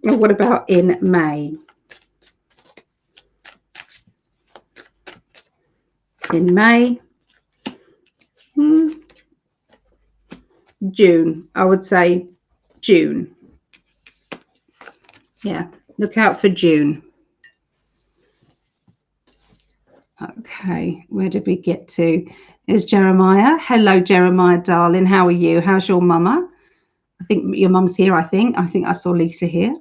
What about in May? In May, June, I would say June. Yeah, look out for June. Okay, where did we get to? Is Jeremiah. Hello, Jeremiah, darling. How are you? How's your mama? I think your mum's here, I think I saw Lisa here.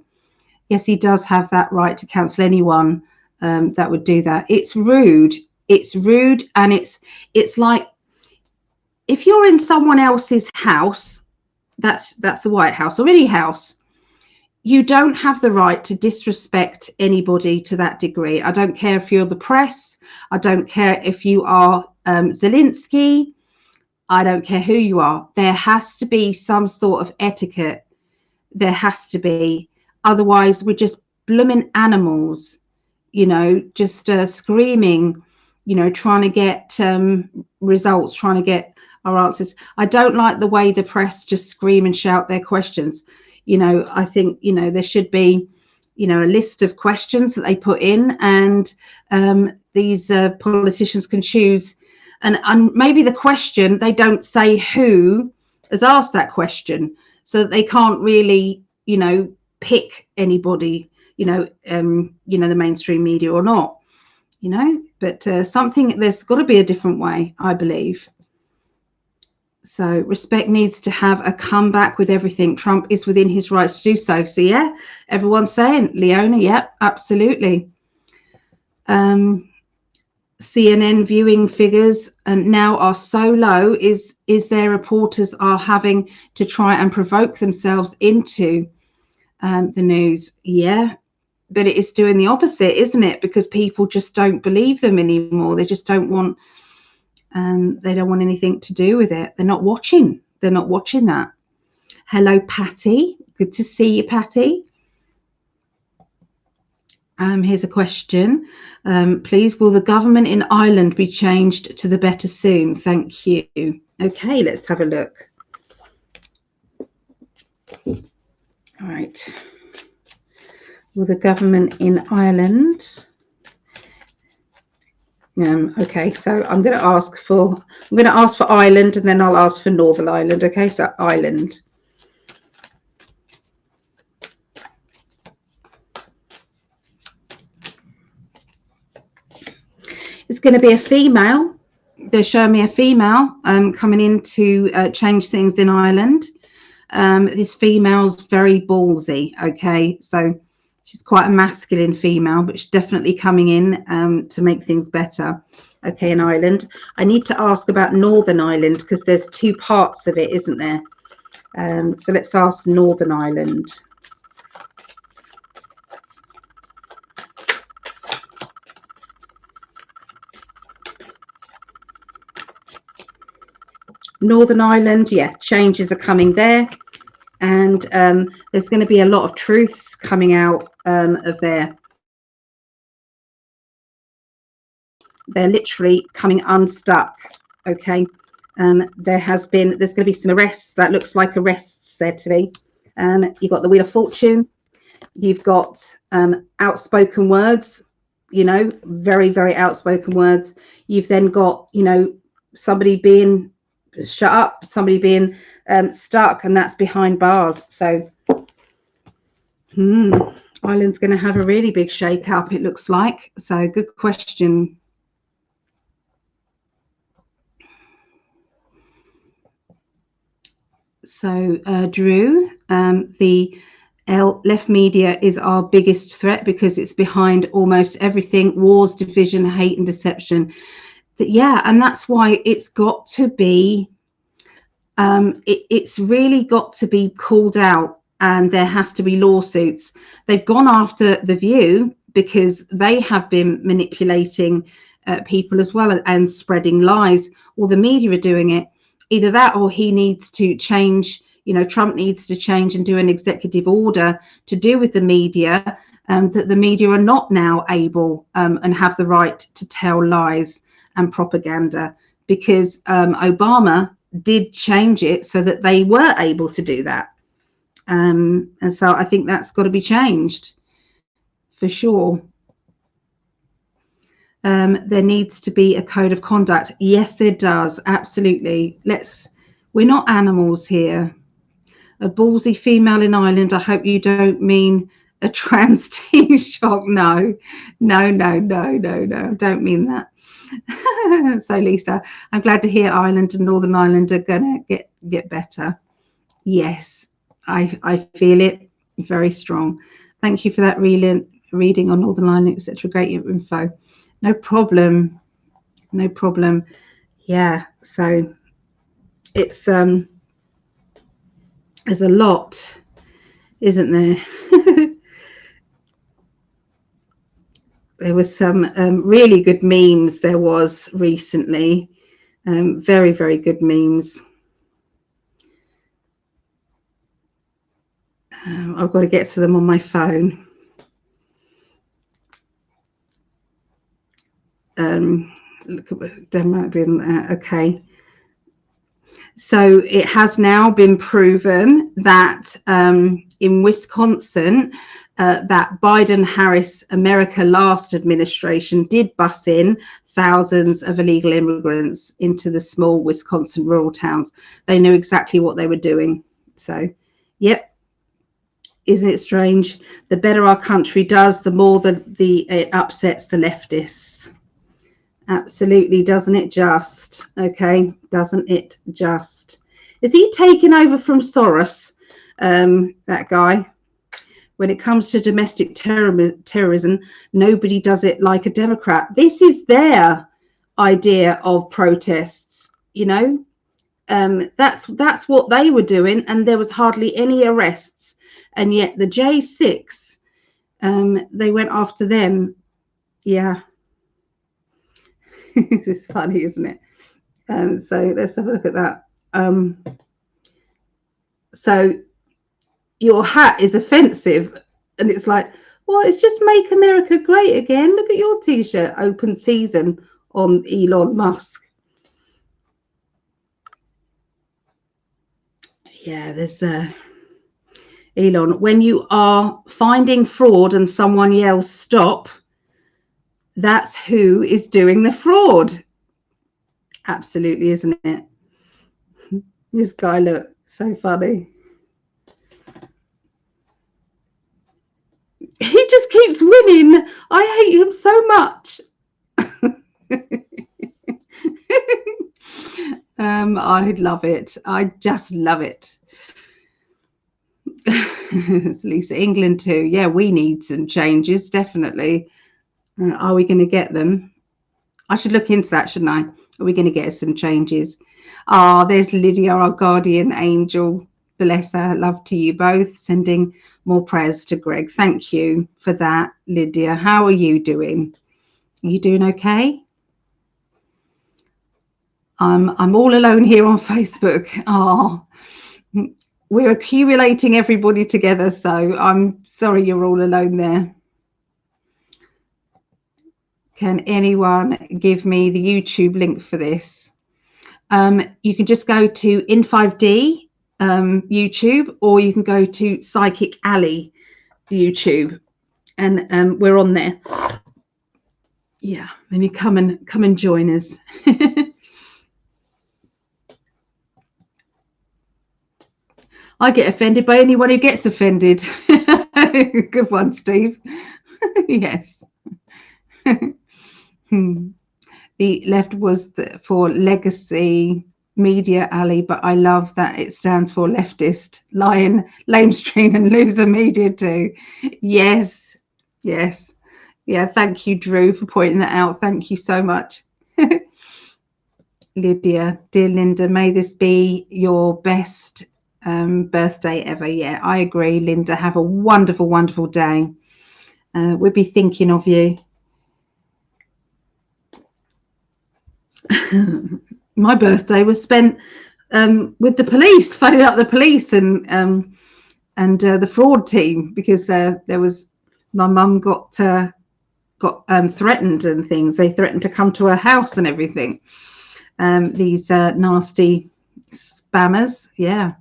Yes, he does have that right to cancel anyone that would do that. It's rude. It's rude, and it's like if you're in someone else's house, that's the White House or any house, you don't have the right to disrespect anybody to that degree. I don't care if you're the press. I don't care if you are Zelensky. I don't care who you are. There has to be some sort of etiquette. There has to be. Otherwise, we're just blooming animals, just screaming, trying to get results, trying to get our answers. I don't like the way the press just scream and shout their questions. I think, there should be, a list of questions that they put in, and these politicians can choose. And maybe the question, they don't say who has asked that question, so that they can't really, pick anybody, the mainstream media or not, but there's got to be a different way, I believe. So respect needs to have a comeback with everything. Trump is within his rights to do so. So yeah, everyone's saying, Leona, yep, absolutely. CNN viewing figures and now are so low is their reporters are having to try and provoke themselves into the news. Yeah, but it is doing the opposite, isn't it? Because people just don't believe them anymore. They just don't want they don't want anything to do with it. They're not watching that. Hello, Patty. Good to see you, Patty. Here's a question. Please, will the government in Ireland be changed to the better soon? Thank you. Okay, let's have a look. All right. Will the government in Ireland? Okay, so I'm going to ask for Ireland, and then I'll ask for Northern Ireland. Okay, so Ireland. It's going to be a female. They're showing me a female coming in to change things in Ireland. This female's very ballsy. Okay, so She's quite a masculine female, but she's definitely coming in to make things better. Okay, in Ireland. I need to ask about Northern Ireland because there's two parts of it, isn't there? So let's ask Northern Ireland. Northern Ireland, yeah, changes are coming there. And there's going to be a lot of truths coming out of there. They're literally coming unstuck. Okay, there's going to be some arrests. That looks like arrests there to me. You've got the Wheel of Fortune. You've got outspoken words. You know, very, very outspoken words. You've then got, you know, somebody being shut up, somebody being stuck, and that's behind bars. So Ireland's going to have a really big shake up, it looks like. So good question. So Drew, the left media is our biggest threat because it's behind almost everything: wars, division, hate and deception. Yeah, and that's why it's got to be it's really got to be called out, and there has to be lawsuits. They've gone after The View because they have been manipulating people as well and spreading lies. All the media are doing it. Either that, or he needs to change, you know, Trump needs to change and do an executive order to do with the media, that the media are not now able and have the right to tell lies and propaganda, because Obama did change it so that they were able to do that. And so I think that's got to be changed for sure. There needs to be a code of conduct. Yes, there does. Absolutely. We're not animals here. A ballsy female in Ireland. I hope you don't mean a trans teen shock. No. Don't mean that. So Lisa, I'm glad to hear Ireland and Northern Ireland are gonna get better. Yes, I feel it very strong. Thank you for that reading on Northern Ireland, etc. Great info. No problem. Yeah, so it's there's a lot, isn't there? There was some really good memes there was recently. Very, very good memes. I've got to get to them on my phone. Look at Denmark. Okay. So it has now been proven that in Wisconsin, that Biden-Harris America Last administration did bus in thousands of illegal immigrants into the small Wisconsin rural towns. They knew exactly what they were doing. So, yep. Isn't it strange? The better our country does, the more it upsets the leftists. Absolutely, doesn't it just? Okay, doesn't it just? Is he taking over from Soros, that guy? When it comes to domestic terrorism, nobody does it like a Democrat. This is their idea of protests, you know. That's what they were doing, and there was hardly any arrests. And yet the J6, they went after them. Yeah. It's funny, isn't it? So let's have a look at that. So your hat is offensive, and it's like, well, it's just Make America Great Again. Look at your t-shirt, open season on Elon Musk. Yeah, there's Elon. When you are finding fraud and someone yells stop, that's who is doing the fraud. Absolutely, isn't it? This guy, look, so funny. He just keeps winning. I hate him so much. I love it. I just love it. Lisa, England too. Yeah, we need some changes, definitely. Are we going to get them? I should look into that, shouldn't I? Are we going to get some changes? Ah, there's Lydia, our guardian angel. Bless her. Love to you both. Sending more prayers to Greg. Thank you for that, Lydia. How are you doing? Are you doing okay? I'm all alone here on Facebook. Oh, we're accumulating everybody together, so I'm sorry you're all alone there. Can anyone give me the YouTube link for this? You can just go to In5D YouTube, or you can go to Psychic Ali YouTube, and we're on there. Yeah, then you come and join us. I get offended by anyone who gets offended. Good one, Steve. Yes. The left was for legacy media, Ali, but I love that it stands for leftist, lion, lamestream, and loser media too. Yes, yes. Yeah, thank you, Drew, for pointing that out. Thank you so much. Lydia, dear Linda, may this be your best birthday ever. Yeah, I agree, Linda. Have a wonderful, wonderful day. We'll be thinking of you. My birthday was spent with the police, phoning up the police and the fraud team, because there was, my mum got threatened and things. They threatened to come to her house and everything. These nasty spammers, yeah.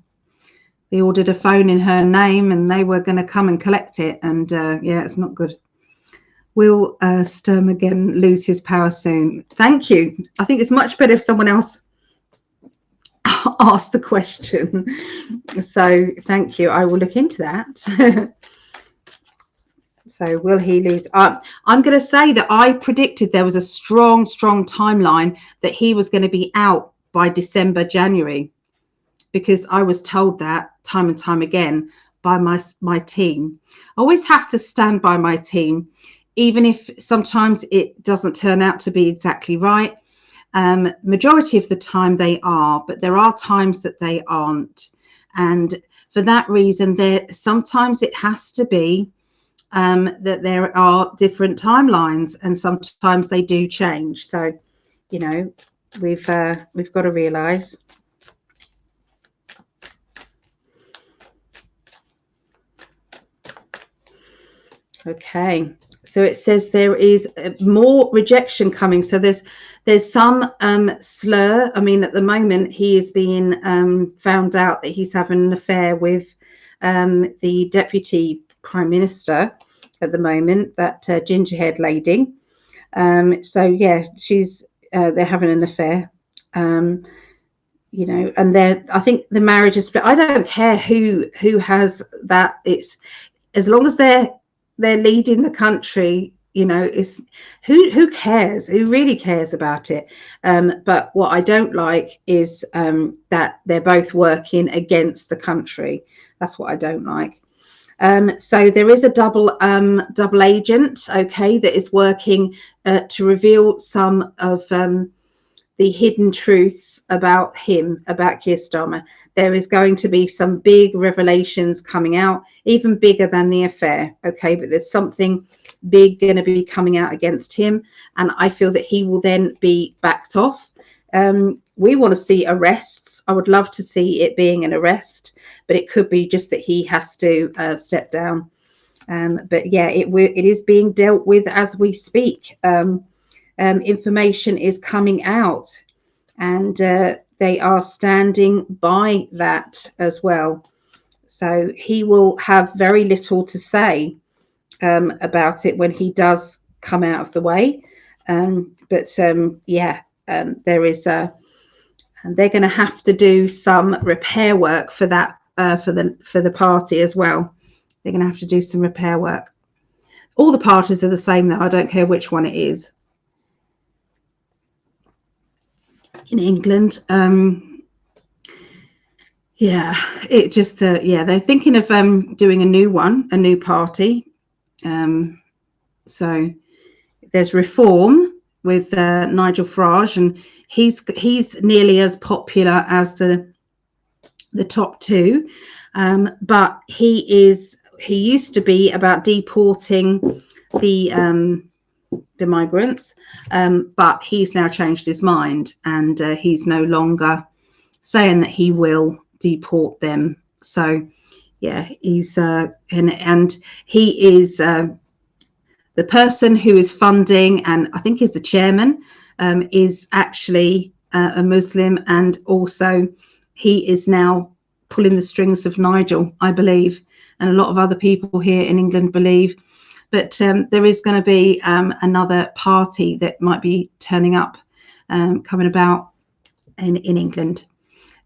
They ordered a phone in her name and they were going to come and collect it. And yeah, it's not good. Will Sturm again lose his power soon? Thank you. I think it's much better if someone else asked the question. So thank you. I will look into that. So will he lose? I'm going to say that I predicted there was a strong timeline that he was going to be out by December, January, because I was told that time and time again by my team. I always have to stand by my team, even if sometimes it doesn't turn out to be exactly right. Majority of the time they are, but there are times that they aren't. And for that reason, sometimes it has to be that there are different timelines, and sometimes they do change. So, you know, we've got to realize. Okay, so it says there is more rejection coming. So there's some slur. I mean, at the moment he is being found out that he's having an affair with the deputy prime minister at the moment, that gingerhead lady. So yeah, they're having an affair. You know, and I think the marriage is split. I don't care who has that. It's as long as they're leading the country, you know, it's who cares? Who really cares about it? But what I don't like is that they're both working against the country. That's what I don't like. So there is a double agent, okay, that is working to reveal some of the hidden truths about him, about Keir Starmer. There is going to be some big revelations coming out, even bigger than the affair, okay? But there's something big going to be coming out against him, and I feel that he will then be backed off. We want to see arrests. I would love to see it being an arrest, but it could be just that he has to step down. But yeah, it is being dealt with as we speak. Information is coming out, and they are standing by that as well. So he will have very little to say about it when he does come out of the way. But yeah, there is and they're going to have to do some repair work for that for the party as well. They're going to have to do some repair work. All the parties are the same though. I don't care which one it is. In England, Yeah, it just they're thinking of doing a new party. So there's Reform with Nigel Farage, and he's nearly as popular as the top two, but he used to be about deporting the migrants, but he's now changed his mind, and he's no longer saying that he will deport them. So yeah, he's and he is the person who is funding, and I think is the chairman, is actually a Muslim, and also he is now pulling the strings of Nigel, I believe, and a lot of other people here in England believe. But there is going to be another party that might be turning up, coming about in England.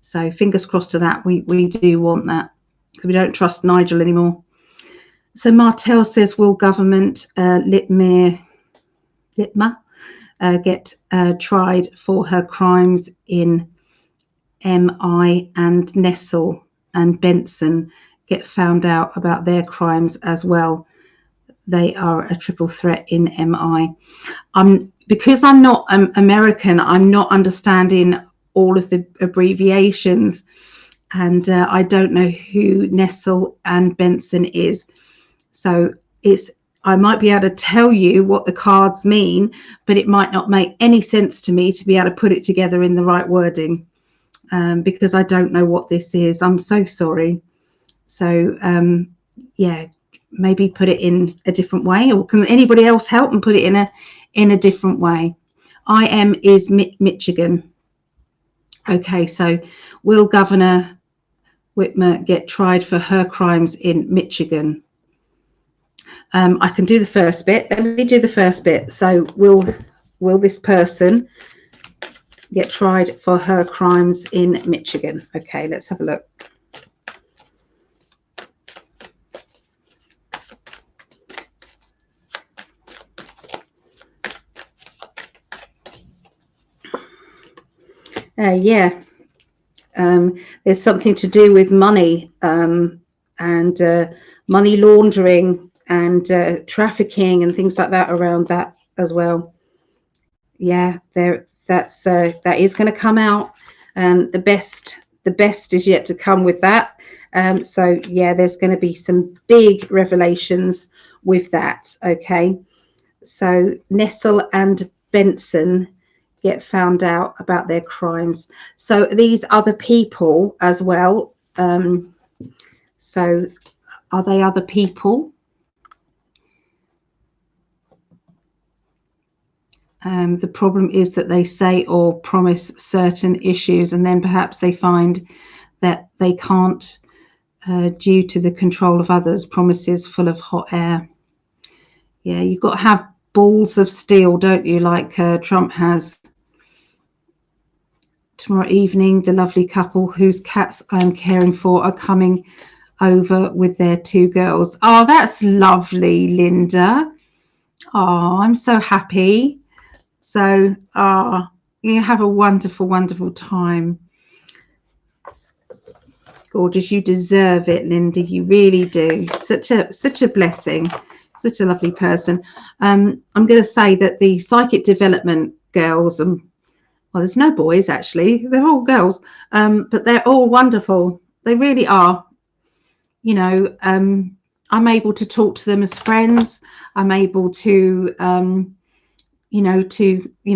So fingers crossed to that. We do want that, because we don't trust Nigel anymore. So Martel says, will government Litma get tried for her crimes in MI, and Nessel and Benson get found out about their crimes as well? They are a triple threat in MI. Because I'm not American, I'm not understanding all of the abbreviations, and I don't know who Nessel and Benson is. So I might be able to tell you what the cards mean, but it might not make any sense to me to be able to put it together in the right wording, because I don't know what this is. I'm so sorry. So yeah, maybe put it in a different way, or can anybody else help and put it in a different way? IM is Michigan. Okay, so will Governor Whitmer get tried for her crimes in Michigan? I can do the first bit. Let me do the first bit. So will this person get tried for her crimes in Michigan? Okay, let's have a look. Yeah, there's something to do with money, and money laundering and trafficking and things like that around that as well. Yeah, that is going to come out. The best is yet to come with that. So yeah, there's going to be some big revelations with that. Okay, so Nessel and Benson get found out about their crimes. So these other people as well. So are they other people? The problem is that they say or promise certain issues, and then perhaps they find that they can't, due to the control of others. Promises full of hot air. Yeah, you've got to have balls of steel, don't you, like Trump has. Tomorrow evening, the lovely couple whose cats I'm caring for are coming over with their 2 girls. Oh, that's lovely, Linda. Oh, I'm so happy. So you have a wonderful, wonderful time. Gorgeous. You deserve it, Linda. You really do. Such a blessing. Such a lovely person. I'm going to say that the psychic development girls, well, there's no boys actually. They're all girls, but they're all wonderful. They really are. You know, I'm able to talk to them as friends. I'm able to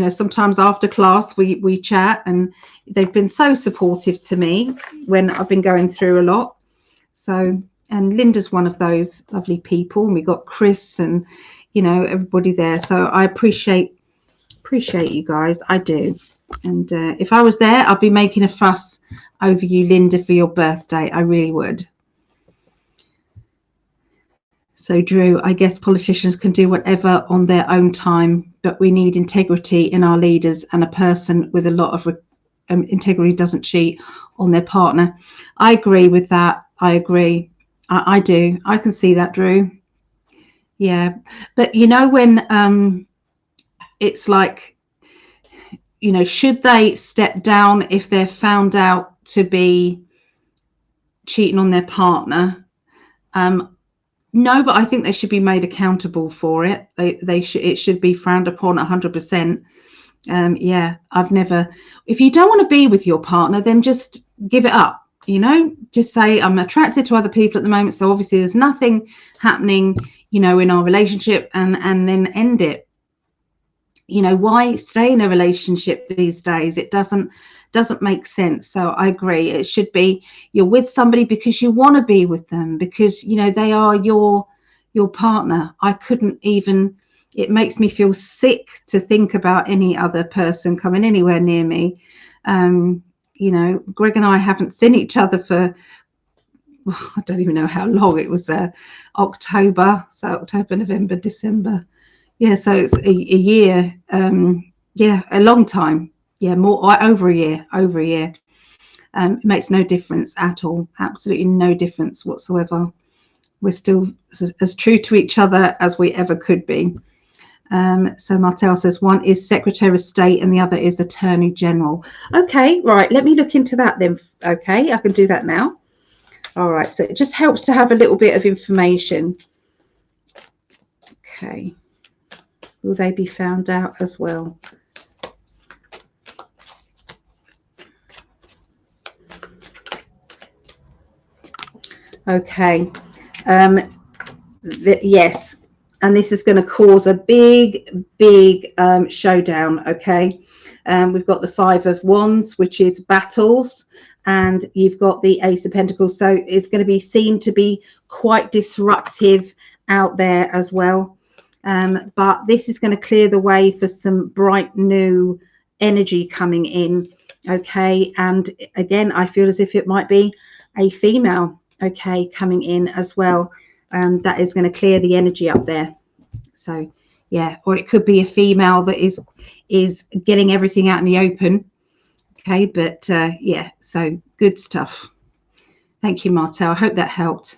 sometimes after class we chat, and they've been so supportive to me when I've been going through a lot. So, and Linda's one of those lovely people, and we got Chris and everybody there. So I appreciate you guys. I do. And if I was there, I'd be making a fuss over you, Linda, for your birthday. I really would. So Drew, I guess politicians can do whatever on their own time, but we need integrity in our leaders, and a person with a lot of integrity doesn't cheat on their partner. I agree with that. I agree. I do. I can see that, Drew. Yeah. But when it's like, should they step down if they're found out to be cheating on their partner, no, but I think they should be made accountable for it. It should be frowned upon 100%. Yeah, I've never, if you don't want to be with your partner, then just give it up, you know, just say, I'm attracted to other people at the moment, so obviously there's nothing happening, you know, in our relationship, and then end it. You know, why stay in a relationship these days? It doesn't make sense. So I agree, it should be, you're with somebody because you want to be with them, because, you know, they are your partner. I couldn't even, it makes me feel sick to think about any other person coming anywhere near me. You know, Greg and I haven't seen each other for, I don't even know how long. It was October, November, December. Yeah, so it's a year. Yeah, a long time. Yeah, over a year. It makes no difference at all. Absolutely no difference whatsoever. We're still as true to each other as we ever could be. So Martel says one is Secretary of State and the other is Attorney General. Okay, right. Let me look into that then. Okay, I can do that now. All right. So it just helps to have a little bit of information. Okay. Will they be found out as well? Okay. Yes. And this is going to cause a big showdown. Okay. We've got the Five of Wands, which is battles, and you've got the Ace of Pentacles. So it's going to be seen to be quite disruptive out there as well. But this is going to clear the way for some bright new energy coming in. Okay. And again, I feel as if it might be a female, okay, coming in as well. That is going to clear the energy up there. So yeah, or it could be a female that is getting everything out in the open. Okay, but yeah, so good stuff. Thank you, Martel. I hope that helped.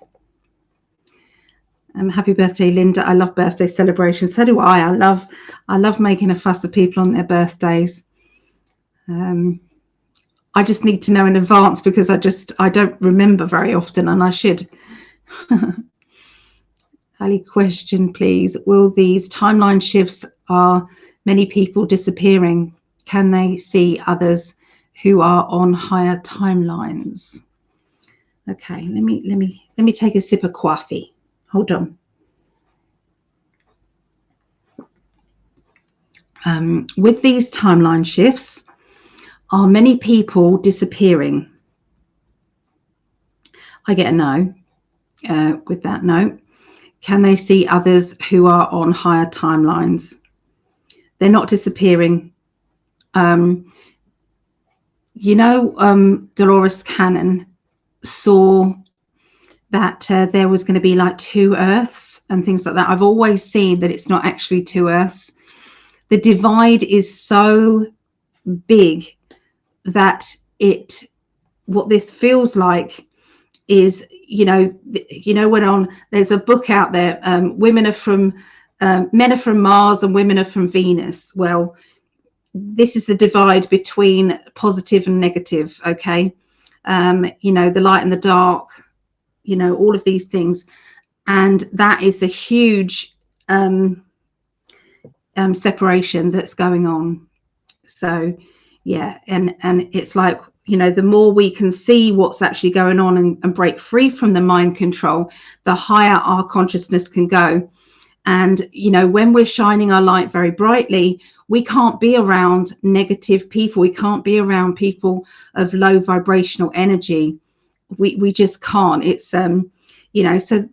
Happy birthday, Linda. I love birthday celebrations. So do I. I love making a fuss of people on their birthdays. I just need to know in advance because I don't remember very often, and I should. Ali, question, please. Will these timeline shifts, are many people disappearing? Can they see others who are on higher timelines? Okay, let me take a sip of coffee. Hold on. With these timeline shifts, are many people disappearing? I get a no with that no. Can they see others who are on higher timelines? They're not disappearing. You know, Dolores Cannon saw that there was going to be like two Earths and things like that. I've always seen that it's not actually two Earths. The divide is so big that what this feels like is, when there's a book out there, men are from Mars and women are from Venus. Well, this is the divide between positive and negative. Okay. The light and the dark, all of these things. And that is a huge separation that's going on. So yeah, and it's like, the more we can see what's actually going on and break free from the mind control, the higher our consciousness can go. And when we're shining our light very brightly, we can't be around negative people. We can't be around people of low vibrational energy. We just can't. It's so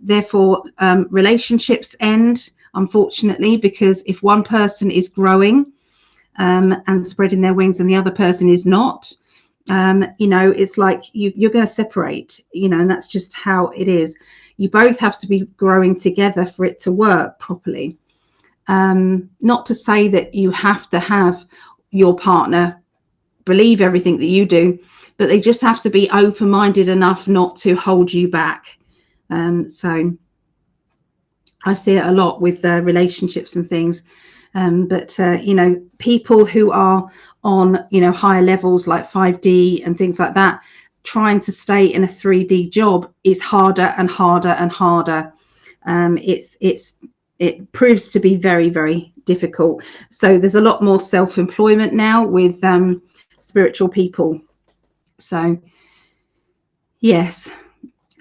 therefore relationships end, unfortunately, because if one person is growing and spreading their wings and the other person is not, it's like you're going to separate, and that's just how it is. You both have to be growing together for it to work properly. Not to say that you have to have your partner believe everything that you do, but they just have to be open-minded enough not to hold you back. So I see it a lot with relationships and things. But people who are on higher levels like 5D and things like that, trying to stay in a 3D job is harder and harder and harder. It proves to be very, very difficult. So there's a lot more self-employment now with spiritual people. So yes,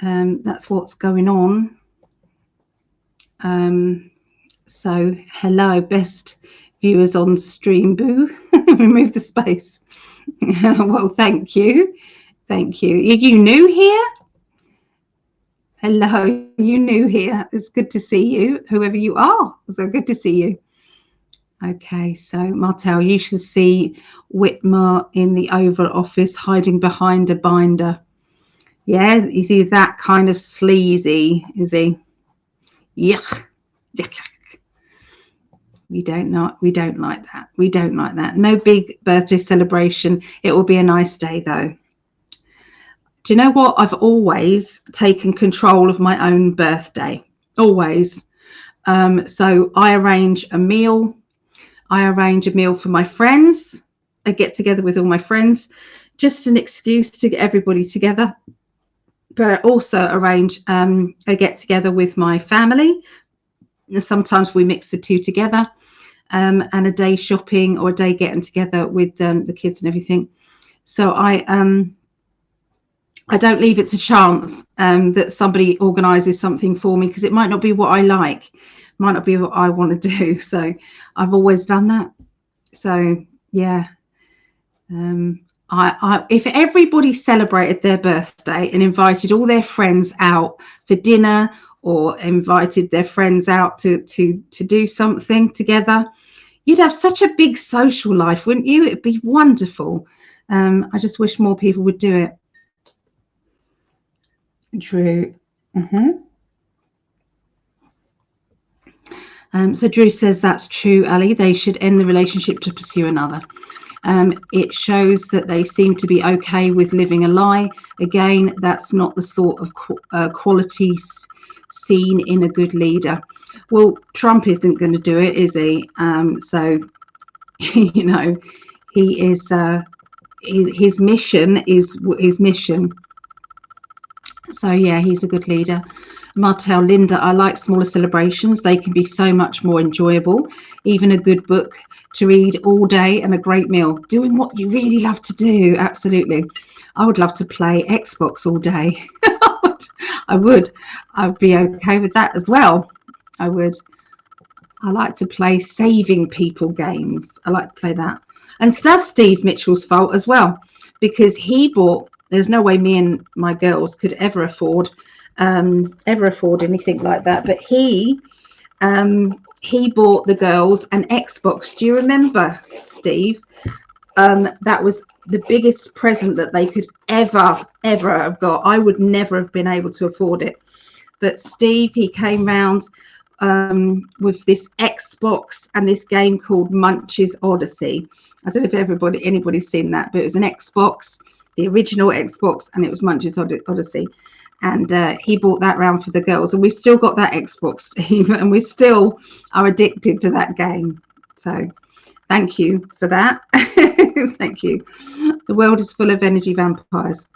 that's what's going on. So hello, best viewers on stream, boo. Remove the space. Well, thank you. Thank you. You new here? Hello, you new here. It's good to see you, whoever you are. So good to see you. Okay, so Martel, you should see Whitmer in the Oval Office hiding behind a binder. Yeah, you see that kind of sleazy, is he? Yuck. Yuck. We don't like that. We don't like that. No big birthday celebration. It will be a nice day though. Do you know what? I've always taken control of my own birthday. Always. So I arrange a meal. I arrange a meal for my friends. I get together with all my friends. Just an excuse to get everybody together. But I also arrange a get together with my family. Sometimes we mix the two together. And a day shopping or a day getting together with the kids and everything. So I don't leave it to chance that somebody organises something for me, because it might not be what I like, might not be what I want to do. So I've always done that. So yeah, if everybody celebrated their birthday and invited all their friends out for dinner, or invited their friends out to do something together, you'd have such a big social life, wouldn't you? It'd be wonderful. I just wish more people would do it. Drew. So Drew says that's true, Ali. They should end the relationship to pursue another. It shows that they seem to be okay with living a lie. Again, that's not the sort of qualities seen in a good leader. Well, Trump isn't going to do it, is he? So, you know, he is. His mission is his mission. So yeah, he's a good leader. Martel, Linda, I like smaller celebrations. They can be so much more enjoyable. Even a good book to read all day and a great meal. Doing what you really love to do. Absolutely. I would love to play Xbox all day. I would. I'd be okay with that as well. I would. I like to play saving people games. I like to play that. And that's Steve Mitchell's fault as well, because he bought, there's no way me and my girls could ever afford anything like that. But he bought the girls an Xbox. Do you remember, Steve? That was the biggest present that they could ever have got. I would never have been able to afford it. But Steve, he came round with this Xbox and this game called Munch's Odyssey. I don't know if anybody's seen that, but it was an Xbox, the original Xbox, and it was Munch's Odyssey. And he bought that round for the girls, and we still got that Xbox, Steve, and we still are addicted to that game. So thank you for that. Thank you. The world is full of energy vampires.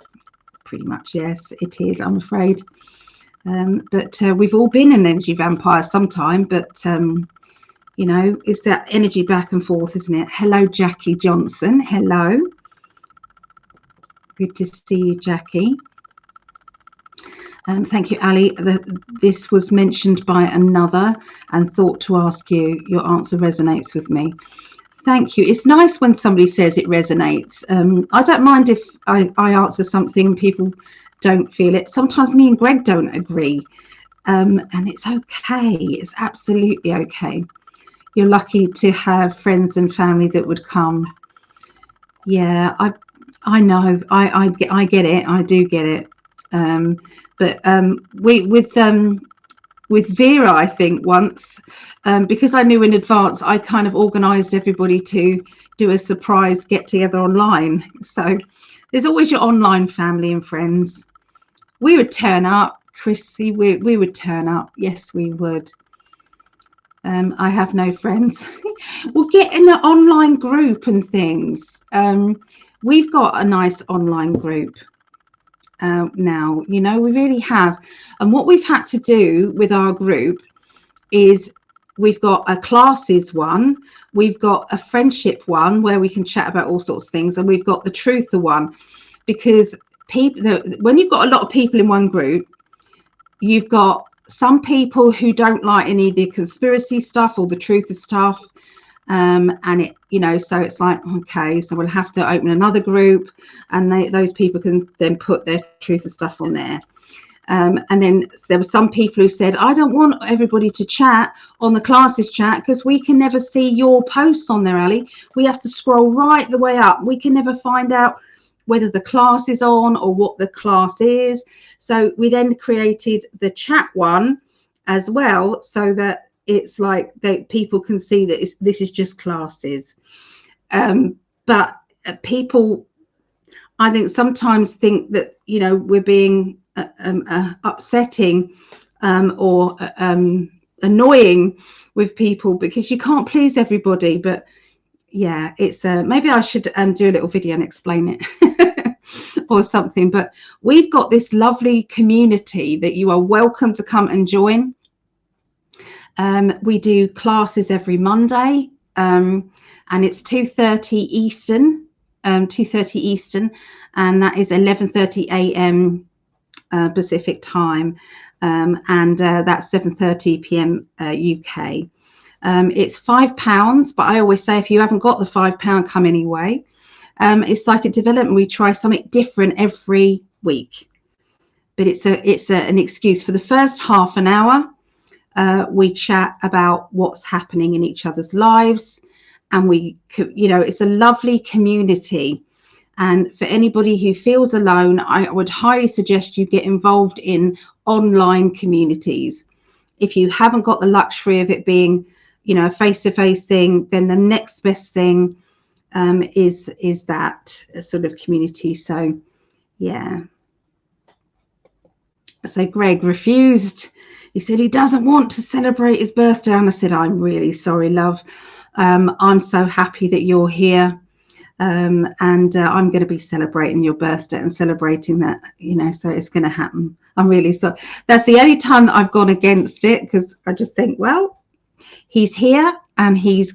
Pretty much, yes, it is, I'm afraid. But we've all been an energy vampire sometime, but you know, it's that energy back and forth, isn't it? Hello, Jackie Johnson. Hello. Good to see you, Jackie. Thank you, Ali. This was mentioned by another and thought to ask you. Your answer resonates with me. Thank you. It's nice when somebody says it resonates. I don't mind if I answer something and people don't feel it. Sometimes me and Greg don't agree, and it's okay. It's absolutely okay. You're lucky to have friends and family that would come. Yeah, I know. I get it. I do get it. But with Vera, I think once, because I knew in advance, I kind of organised everybody to do a surprise get together online. So there's always your online family and friends. We would turn up, Chrissy. We would turn up. Yes, we would. I have no friends. We'll get in an online group and things. We've got a nice online group. now. You know, we really have. And what we've had to do with our group is we've got a classes one, we've got a friendship one where we can chat about all sorts of things, and we've got the truther one, because when you've got a lot of people in one group, you've got some people who don't like any of the conspiracy stuff or the truther stuff, and it, you know, so it's like, okay, so we'll have to open another group, and those people can then put their truther stuff on there. And then there were some people who said, I don't want everybody to chat on the classes chat because we can never see your posts on there, Ali. We have to scroll right the way up. We can never find out whether the class is on or what the class is. So we then created the chat one as well, so that it's like that people can see that this is just classes. But people, I think, sometimes think that, you know, we're being upsetting or annoying with people because you can't please everybody. But yeah, it's maybe I should do a little video and explain it or something. But we've got this lovely community that you are welcome to come and join. We do classes every Monday, and it's 2:30 Eastern, 2:30 Eastern, and that is 11:30 a.m. Pacific time, and that's 7:30 p.m. UK. It's £5, but I always say if you haven't got the £5, come anyway. It's like a development. We try something different every week, but it's an excuse. For the first half an hour, we chat about what's happening in each other's lives, and we, you know, it's a lovely community. And for anybody who feels alone, I would highly suggest you get involved in online communities. If you haven't got the luxury of it being, you know, a face-to-face thing, then the next best thing is that sort of community. So yeah. So Greg refused. He said he doesn't want to celebrate his birthday, and I said, I'm really sorry, love. I'm so happy that you're here. And I'm going to be celebrating your birthday and celebrating that, you know, so it's going to happen. I'm really sorry. That's the only time that I've gone against it, because I just think, well, he's here and he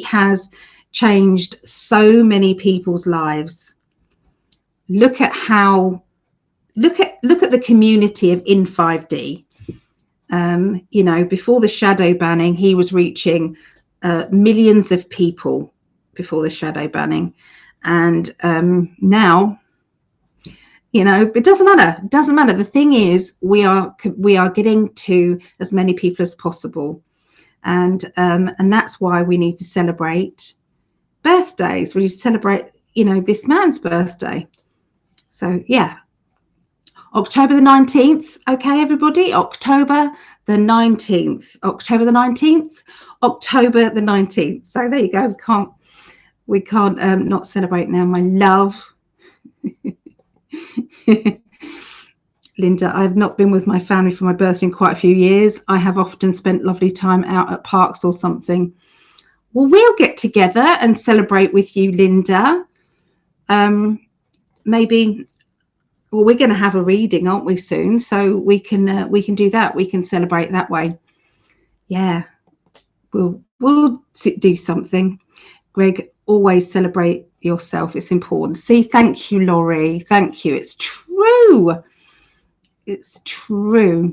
has changed so many people's lives. Look at the community of In 5D. You know, before the shadow banning, he was reaching millions of people before the shadow banning, and now, you know, it doesn't matter. The thing is, we are getting to as many people as possible, and that's why we need to celebrate birthdays. We need to celebrate, you know, this man's birthday. So yeah, October the 19th. Okay, everybody, October the 19th. October the 19th. October the 19th. So there you go. We can't not celebrate now, my love. Linda, I've not been with my family for my birthday in quite a few years. I have often spent lovely time out at parks or something. Well, we'll get together and celebrate with you, Linda. Maybe, well, we're going to have a reading, aren't we, soon? So we can do that. We can celebrate that way. Yeah, we'll do something. Greg, always celebrate yourself. It's important. See, thank you, Laurie. Thank you. It's true. It's true.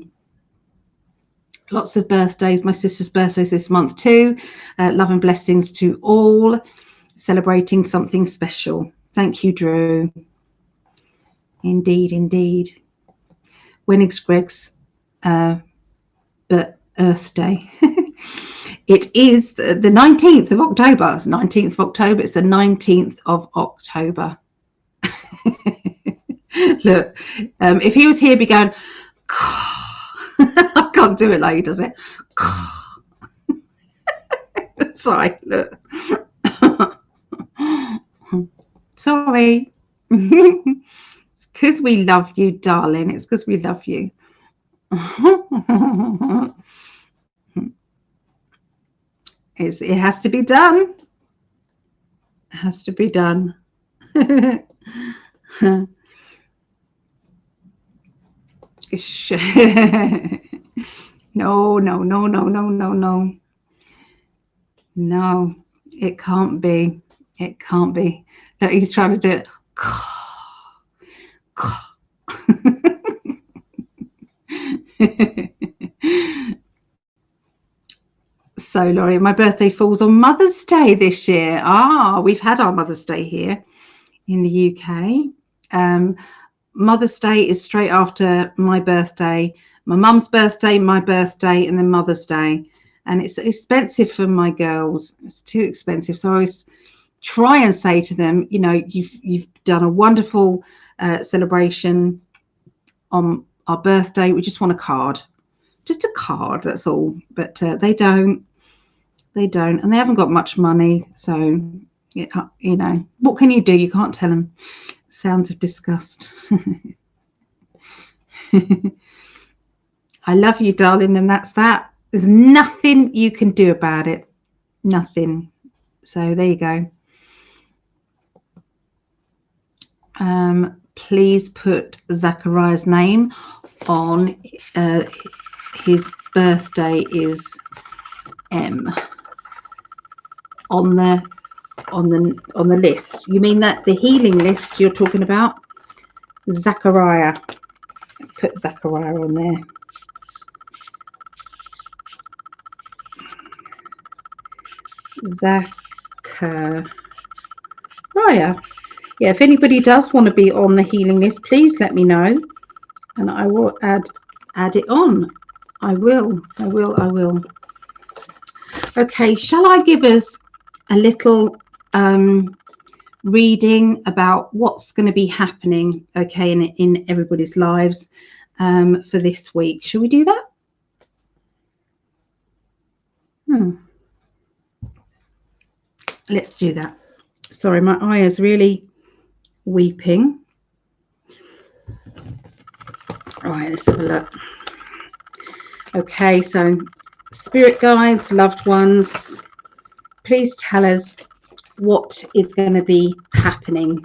Lots of birthdays. My sister's birthday's this month too. Love and blessings to all. Celebrating something special. Thank you, Drew. Indeed, indeed. When is Greg's Earth Day? It is the 19th of October. It's 19th of October. It's the 19th of October. Look, if he was here, he'd be going, I can't do it like he does it. Sorry, look. Sorry. It's because we love you, darling. It's because we love you. It has to be done. It has to be done. No, no, no, no, no, no, no. No, it can't be. It can't be. Look, he's trying to do it. So, Laurie, my birthday falls on Mother's Day this year. We've had our Mother's Day here in the UK. Mother's Day is straight after my birthday, my mum's birthday, my birthday, and then Mother's Day. And it's expensive for my girls. It's too expensive. So I always try and say to them, you know, you've done a wonderful celebration on our birthday. We just want a card. Just a card, that's all. But they don't. They don't. And they haven't got much money. So, you know, what can you do? You can't tell them. Sounds of disgust. I love you, darling, and that's that. There's nothing you can do about it. Nothing. So there you go. Please put Zachariah's name on. His birthday is M on the list. You mean that the healing list you're talking about? Zachariah. Let's put Zachariah on there. Zachariah. Yeah, if anybody does want to be on the healing list, please let me know, and I will add it on. I will. Okay, shall I give us a little reading about what's going to be happening, okay, in everybody's lives for this week? Shall we do that? Let's do that. Sorry, my eye is really weeping. All right, let's have a look. Okay, so spirit guides, loved ones, please tell us what is going to be happening.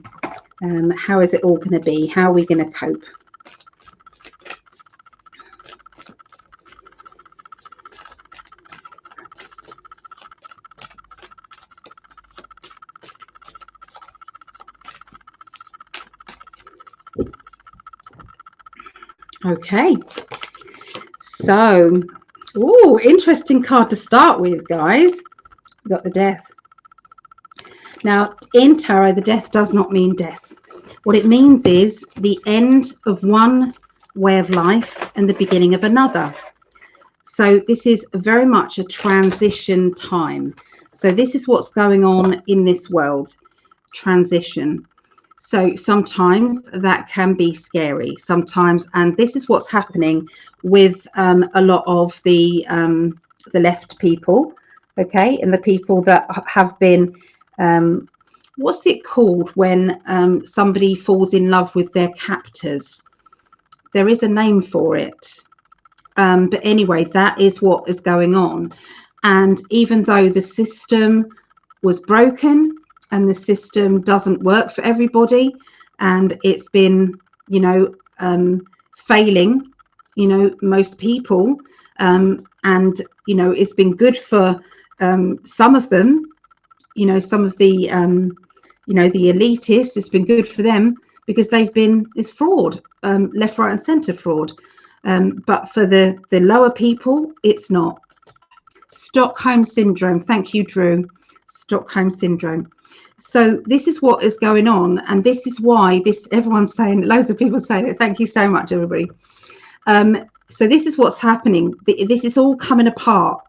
How is it all going to be? How are we going to cope? Okay, so, interesting card to start with, guys. We've got the Death. Now, in tarot, the Death does not mean death. What it means is the end of one way of life and the beginning of another. So this is very much a transition time. So this is what's going on in this world, transition. So sometimes that can be scary, sometimes, and this is what's happening with a lot of the left people, okay, and the people that have been, what's it called when somebody falls in love with their captors? There is a name for it, but anyway, that is what is going on. And even though the system was broken, and the system doesn't work for everybody, and it's been, failing, most people, and, it's been good for some of them, some of the, the elitists, it's been good for them because it's fraud, left, right and centre fraud. But for the lower people, it's not. Stockholm Syndrome. Thank you, Drew. Stockholm Syndrome. So this is what is going on, and this is why everyone's saying, loads of people saying it. Thank you so much, everybody. So this is what's happening. This is all coming apart,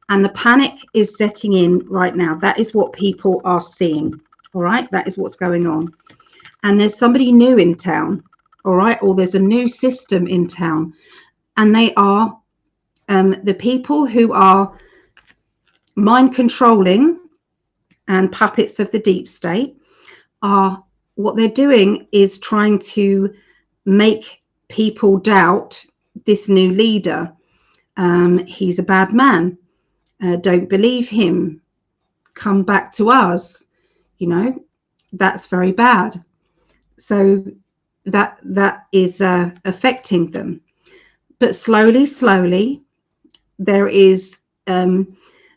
and the panic is setting in right now. That is what people are seeing. All right, that is what's going on. And there's somebody new in town. All right, or there's a new system in town, and they are the people who are mind controlling and puppets of the deep state. Are what they're doing is trying to make people doubt this new leader. He's a bad man. Don't believe him. Come back to us. That's very bad. So that is affecting them. but slowly, there is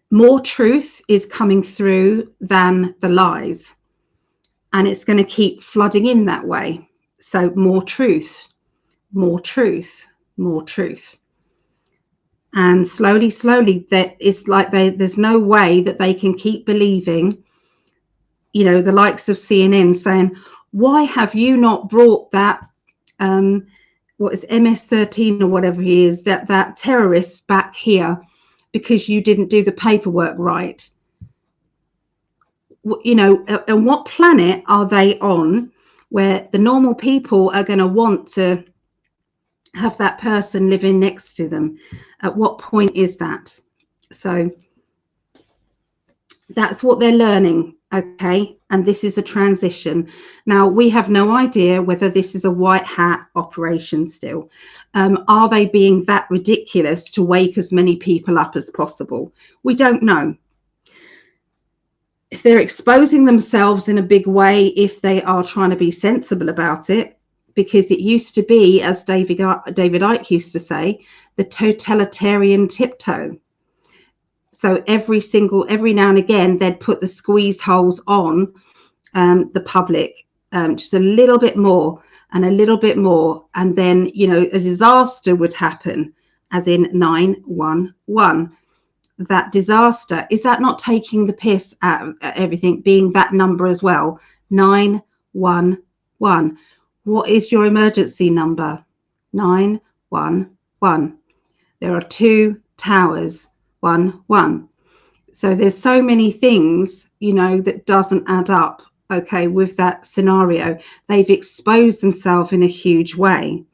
more truth is coming through than the lies, and it's going to keep flooding in that way. So more truth, and slowly that it's like there's no way that they can keep believing, you know, the likes of CNN saying, why have you not brought that what is MS-13 or whatever he is, that terrorist back here, because you didn't do the paperwork right? You know, and what planet are they on where the normal people are going to want to have that person living next to them? At what point is that? So that's what they're learning. Okay, and this is a transition. Now, we have no idea whether this is a white hat operation still. Are they being that ridiculous to wake as many people up as possible? We don't know. If they're exposing themselves in a big way, if they are trying to be sensible about it, because it used to be, as David Icke used to say, the totalitarian tiptoe. So every now and again, they'd put the squeeze holes on the public, just a little bit more and a little bit more. And then, you know, a disaster would happen, as in 911. That disaster, is that not taking the piss out of everything, being that number as well? 911. What is your emergency number? 911. There are 2 towers. 1. So there's so many things, you know, that doesn't add up. Okay, with that scenario, they've exposed themselves in a huge way.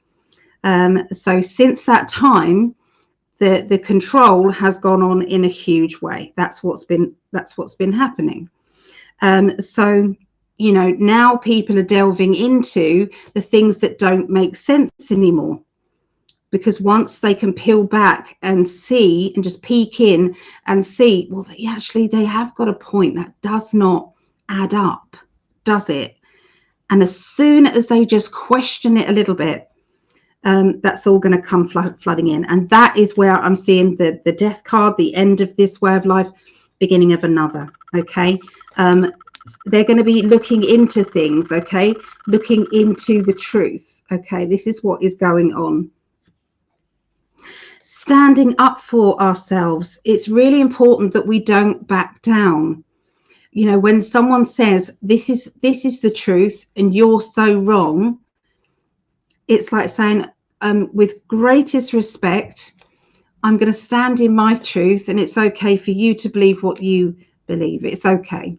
So since that time, the control has gone on in a huge way. That's what's been happening. So, you know, now people are delving into the things that don't make sense anymore. Because once they can peel back and see and just peek in and see, well, actually, they have got a point. That does not add up, does it? And as soon as they just question it a little bit, that's all going to come flooding in. And that is where I'm seeing the death card, the end of this way of life, beginning of another. Okay. They're going to be looking into things. Okay. Looking into the truth. Okay. This is what is going on. Standing up for ourselves. It's really important that we don't back down. You know, when someone says this is the truth and you're so wrong, it's like saying, with greatest respect, I'm going to stand in my truth, and it's okay for you to believe what you believe. It's okay.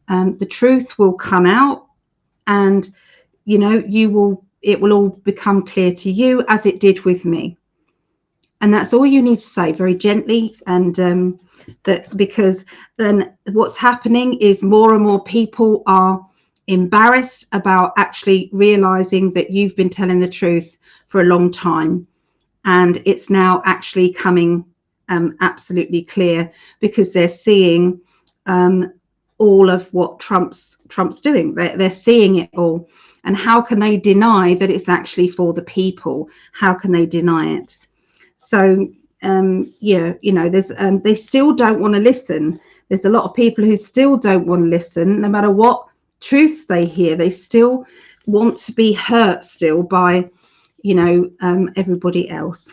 The truth will come out, and you know, it will all become clear to you, as it did with me. And that's all you need to say, very gently. And because then what's happening is more and more people are embarrassed about actually realizing that you've been telling the truth for a long time. And it's now actually coming absolutely clear, because they're seeing all of what Trump's doing. They're seeing it all. And how can they deny that it's actually for the people? How can they deny it? So, yeah, you know, there's they still don't want to listen. There's a lot of people who still don't want to listen, no matter what truths they hear. They still want to be hurt still by, you know, everybody else.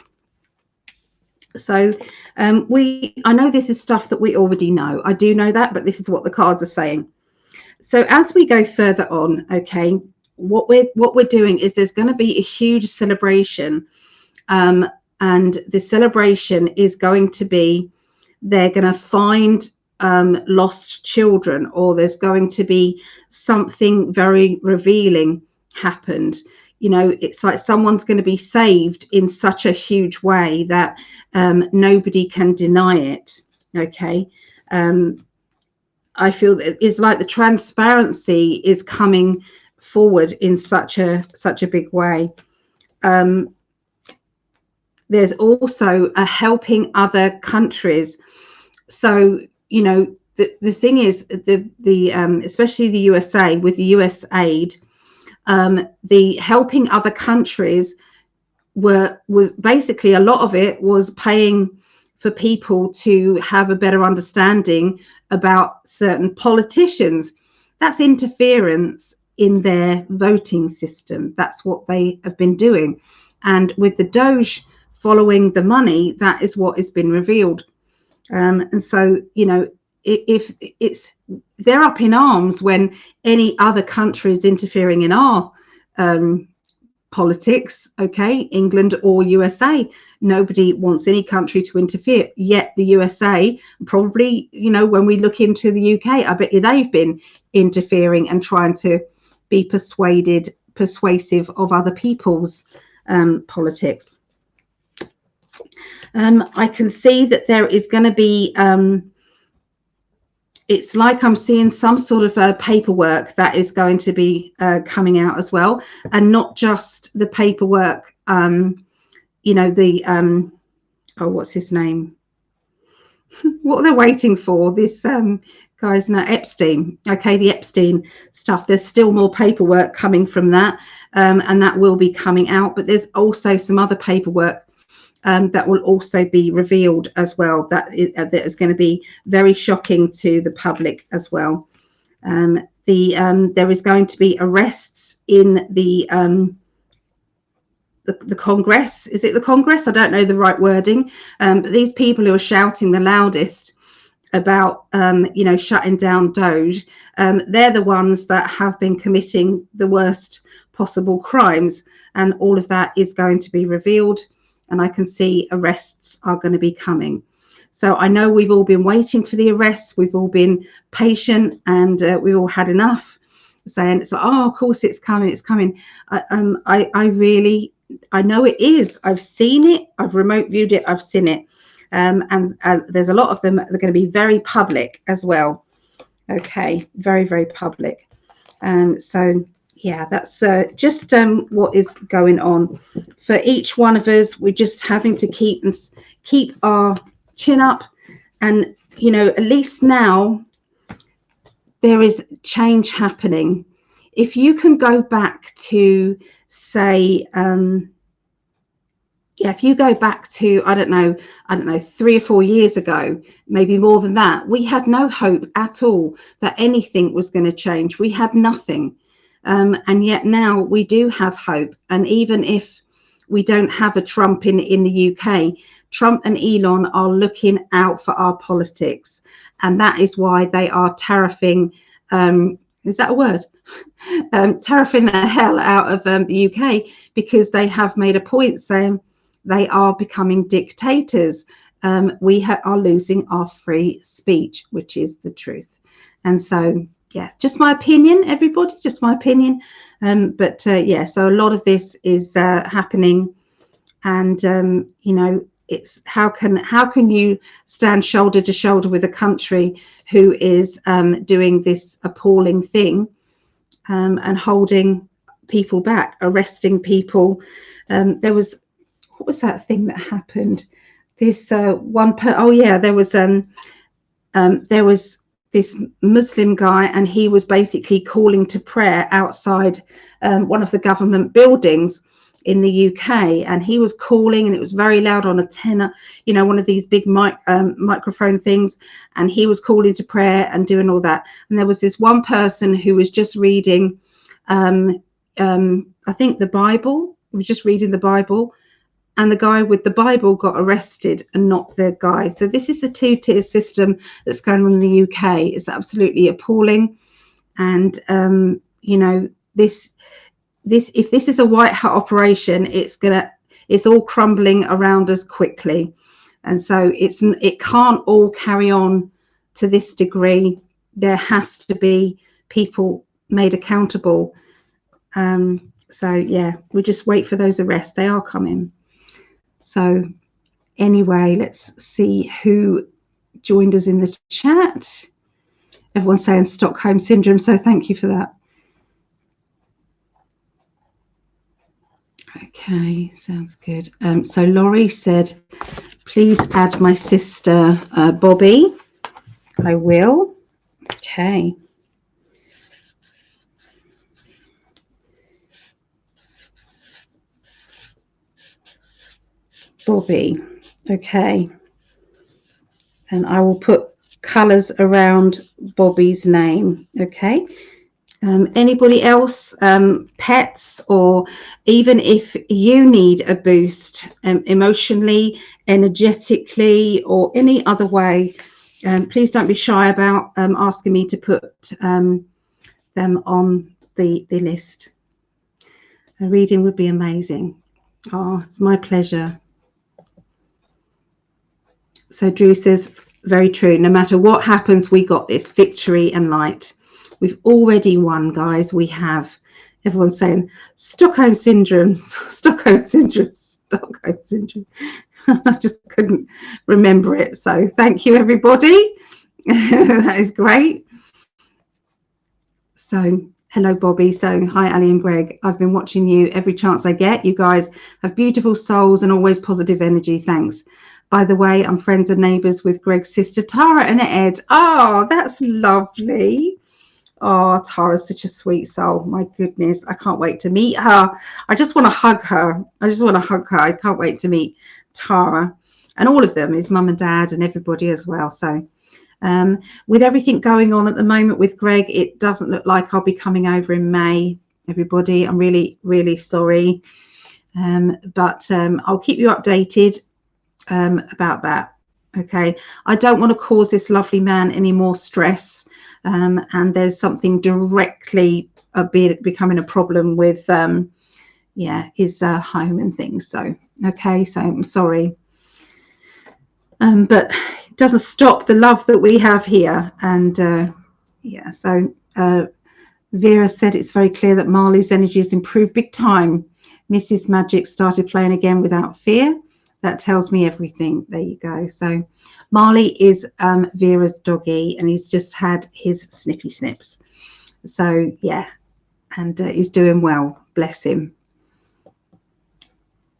So I know this is stuff that we already know. I do know that, but this is what the cards are saying. So as we go further on, okay, what we're doing is there's going to be a huge celebration. And the celebration is going to be, they're going to find lost children, or there's going to be something very revealing happened. You know, it's like someone's going to be saved in such a huge way that nobody can deny it. Okay. I feel that it's like the transparency is coming forward in such a big way. There's also a helping other countries. So, you know, the thing is, especially the USA, with the US aid, the helping other countries was basically, a lot of it was paying for people to have a better understanding about certain politicians. That's interference in their voting system. That's what they have been doing. And with the Doge following the money, that is what has been revealed. And so, you know, if they're up in arms when any other country is interfering in our politics, okay, England or USA. Nobody wants any country to interfere, yet the USA, probably, you know, when we look into the UK, I bet you they've been interfering and trying to be persuasive of other people's politics. I can see that there is going to be it's like I'm seeing some sort of paperwork that is going to be coming out as well, and not just the paperwork, you know, the oh, what's his name? What are they waiting for? This guy's now Epstein. Okay, the Epstein stuff. There's still more paperwork coming from that, and that will be coming out. But there's also some other paperwork that will also be revealed as well, that is going to be very shocking to the public as well. There is going to be arrests in the Congress. Is it the Congress? I don't know the right wording, but these people who are shouting the loudest about you know, shutting down Doge, they're the ones that have been committing the worst possible crimes, and all of that is going to be revealed. And I can see arrests are going to be coming. So I know we've all been waiting for the arrests. We've all been patient, and we've all had enough, saying it's like, oh, of course it's coming, it's coming. I know it is. I've seen it. I've remote viewed it. I've seen it. And there's a lot of them that are going to be very public as well. Okay, very, very public. So yeah, that's just what is going on for each one of us. We're just having to keep our chin up, and you know, at least now there is change happening. If you can go back to, say, yeah, if you go back to, I don't know, 3 or 4 years ago, maybe more than that, we had no hope at all that anything was going to change. We had nothing. And yet now we do have hope. And even if we don't have a Trump in the UK, Trump and Elon are looking out for our politics. And that is why they are tariffing, is that a word? Tariffing the hell out of the UK, because they have made a point saying they are becoming dictators. We are losing our free speech, which is the truth. And so, yeah, just my opinion, everybody, just my opinion. But yeah, so a lot of this is happening, and you know, it's how can you stand shoulder to shoulder with a country who is doing this appalling thing, and holding people back, arresting people. There was, what was that thing that happened? This there was this Muslim guy, and he was basically calling to prayer outside one of the government buildings in the UK, and he was calling, and it was very loud on a tenor, you know, one of these big microphone things, and he was calling to prayer and doing all that. And there was this one person who was just reading I think the Bible, was just reading the Bible, and the guy with the Bible got arrested and not the guy. So this is the two-tier system that's going on in the UK. It's absolutely appalling. And you know, this if this is a white hat operation, it's all crumbling around us quickly. And so it can't all carry on to this degree. There has to be people made accountable. So yeah, we just wait for those arrests. They are coming. So anyway, let's see who joined us in the chat. Everyone's saying Stockholm Syndrome, so thank you for that. Okay, sounds good. So Laurie said, please add my sister Bobby. I will. Okay. Bobby. Okay. And I will put colours around Bobby's name. Okay. Anybody else, pets, or even if you need a boost emotionally, energetically, or any other way, please don't be shy about asking me to put them on the list. A reading would be amazing. Oh, it's my pleasure. So Drew says, very true. No matter what happens, we got this. Victory and light. We've already won, guys. We have. Everyone's saying Stockholm syndrome, Stockholm syndrome, Stockholm syndrome. I just couldn't remember it. So thank you, everybody. That is great. So hello, Bobby. So hi, Ali and Gregg. I've been watching you every chance I get. You guys have beautiful souls and always positive energy. Thanks. By the way, I'm friends and neighbours with Greg's sister, Tara and Ed. Oh, that's lovely. Oh, Tara's such a sweet soul. My goodness, I can't wait to meet her. I just want to hug her. I can't wait to meet Tara and all of them, his mum and dad and everybody as well. So with everything going on at the moment with Gregg, it doesn't look like I'll be coming over in May, everybody. I'm really, really sorry. But I'll keep you updated about that. Okay, I don't want to cause this lovely man any more stress, and there's something directly becoming a problem with his home and things. So okay, so I'm sorry, but it doesn't stop the love that we have here. And so Vera said it's very clear that Marley's energy has improved big time. Mrs. Magic started playing again without fear. That tells me everything. There you go. So Marley is Vera's doggy, and he's just had his snippy snips. So yeah, and he's doing well. Bless him.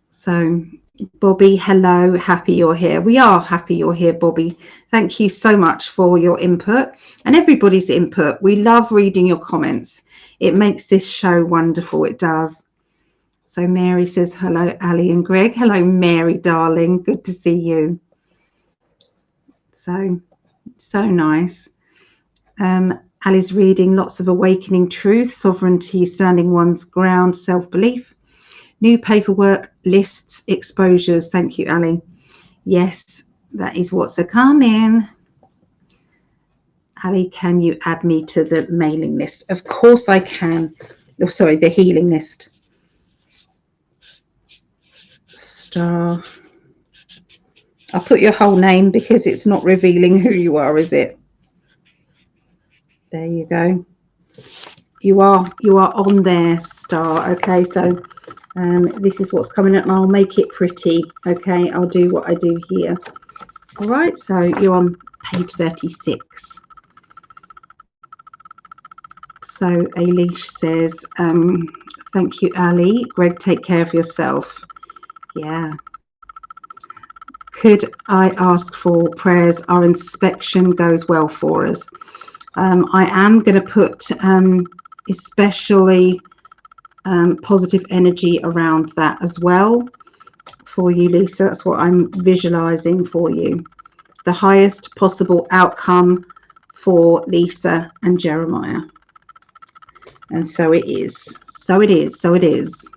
So Bobby, hello. Happy you're here. We are happy you're here, Bobby. Thank you so much for your input and everybody's input. We love reading your comments. It makes this show wonderful. It does. So Mary says, hello, Ali and Gregg. Hello, Mary, darling. Good to see you. So nice. Ali's reading, lots of awakening truth, sovereignty, standing one's ground, self-belief, new paperwork, lists, exposures. Thank you, Ali. Yes, that is what's a coming. Ali, can you add me to the mailing list? Of course I can. Oh, sorry, the healing list. Star. I'll put your whole name because it's not revealing who you are, is it? There you go. You are on there, Star. Okay, so this is what's coming up, and I'll make it pretty. Okay, I'll do what I do here. All right, so you're on page 36. So Ailish says, thank you, Ali. Gregg, take care of yourself. Yeah. Could I ask for prayers? Our inspection goes well for us. I am going to put especially positive energy around that as well for you, Lisa. That's what I'm visualizing for you. The highest possible outcome for Lisa and Jeremiah. And so it is. So it is. So it is.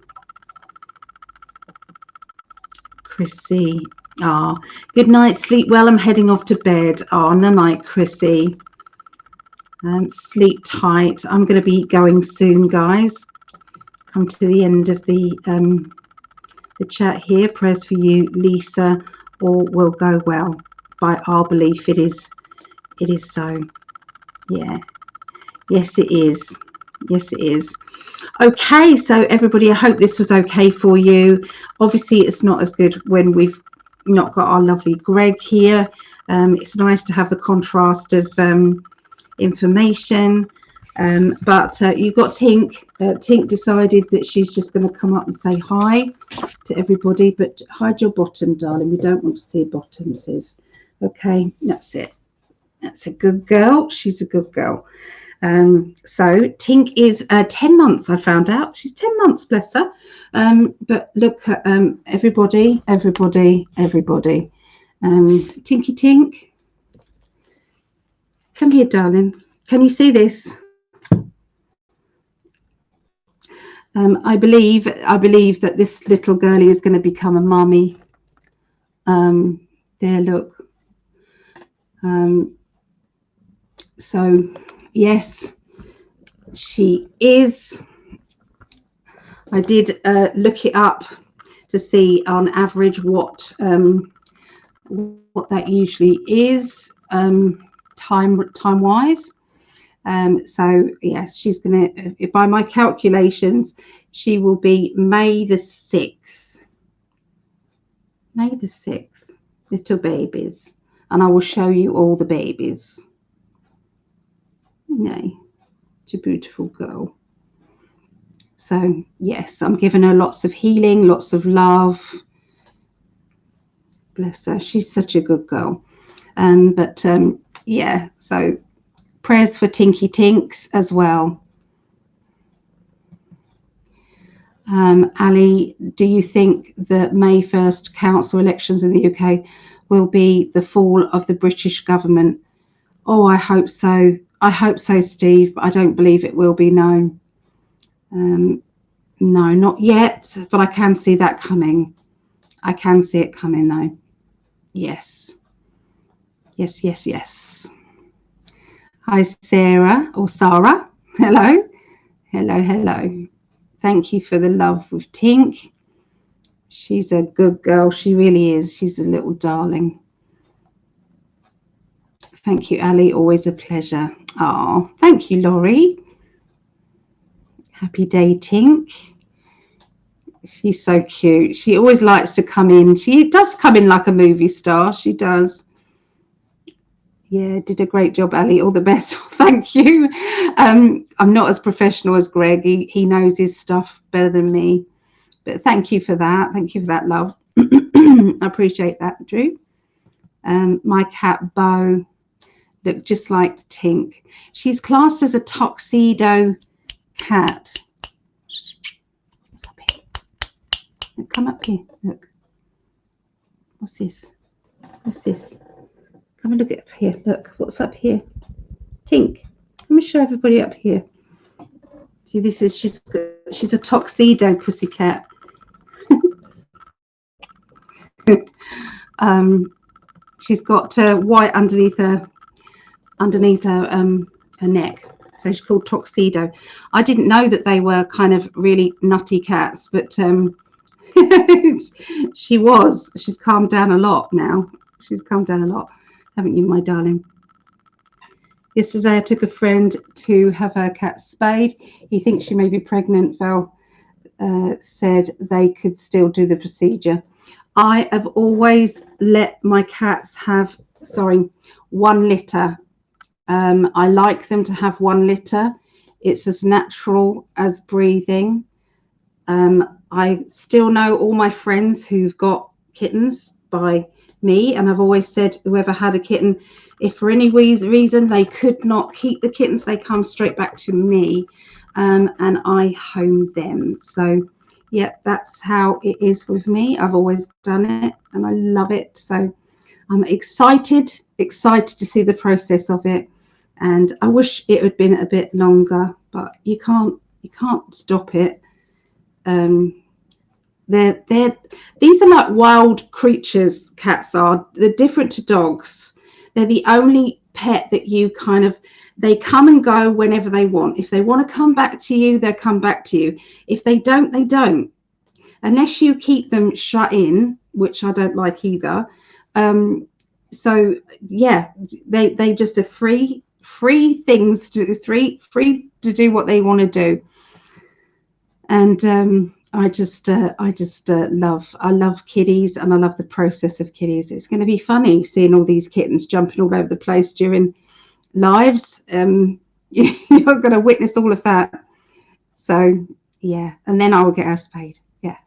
Chrissy. Ah, good night. Sleep well. I'm heading off to bed. Oh, no night, Chrissy. Sleep tight. I'm going to be going soon, guys. Come to the end of the chat here. Prayers for you, Lisa. All will go well. By our belief, it is so. Yeah. Yes, it is. Yes, it is. Okay, so everybody, I hope this was okay for you. Obviously, it's not as good when we've not got our lovely Gregg here. It's nice to have the contrast of information. But you've got Tink. Tink decided that she's just going to come up and say hi to everybody, but hide your bottom, darling. We don't want to see bottom, sis. Okay, that's it. That's a good girl. She's a good girl. So Tink is 10 months, I found out. She's 10 months, bless her. But look at everybody. Tinky Tink. Come here, darling. Can you see this? I believe that this little girlie is going to become a mummy. There, look. So, yes, she is. I did look it up to see on average what that usually is time wise. So yes, she's gonna, by my calculations, she will be May the 6th. May the 6th, little babies, and I will show you all the babies. Nay, it's a beautiful girl. So yes, I'm giving her lots of healing, lots of love. Bless her, she's such a good girl. Yeah, so prayers for Tinky Tinks as well. Ali, do you think the May 1st council elections in the UK will be the fall of the British government? Oh, I hope so. I hope so, Steve, but I don't believe it will be, no. No, not yet, but I can see that coming. I can see it coming, though. Yes. Yes, yes, yes. Hi, Sarah, or Sarah. Hello. Hello, hello. Thank you for the love with Tink. She's a good girl. She really is. She's a little darling. Thank you, Ali. Always a pleasure. Oh, thank you, Laurie. Happy day, Tink. She's so cute. She always likes to come in. She does come in like a movie star. She does. Yeah, did a great job, Ali. All the best. Thank you. I'm not as professional as Greg. He knows his stuff better than me. But thank you for that. Thank you for that, love. I appreciate that, Drew. My cat, Bo, looked just like Tink. She's classed as a tuxedo cat. What's up here? Look, come up here. Look. What's this? What's this? Come and look up here. Look, what's up here? Tink. Let me show everybody up here. See, this is she's a tuxedo pussycat. She's got white underneath her neck, so she's called tuxedo. I didn't know that they were kind of really nutty cats, but she's calmed down a lot now. She's calmed down a lot, haven't you, my darling? Yesterday I took a friend to have her cat spayed. He thinks she may be pregnant. Val said they could still do the procedure. I have always let my cats have, 1 litter. I like them to have 1 litter. It's as natural as breathing. I still know all my friends who've got kittens by me, and I've always said whoever had a kitten, if for any reason they could not keep the kittens, they come straight back to me, and I home them. So yeah, that's how it is with me. I've always done it and I love it. So I'm excited to see the process of it, and I wish it had been a bit longer, but you can't stop it. These are like wild creatures. Cats are. They're different to dogs. They're the only pet that you they come and go whenever they want. If they want to come back to you, they'll come back to you. If they don't, they don't. Unless you keep them shut in, which I don't like either. So yeah, they just are free things to free to do what they want to do. And I love kitties, and I love the process of kitties. It's going to be funny seeing all these kittens jumping all over the place during lives. You're going to witness all of that. So yeah, and then I will get her spayed. Yeah,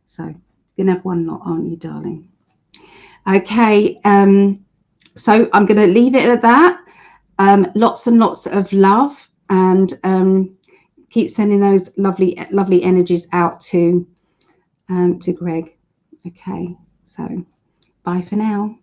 so you're gonna have 1 lot, aren't you, darling? Okay, so I'm going to leave it at that. Lots and lots of love and keep sending those lovely energies out to Greg. Okay, so bye for now.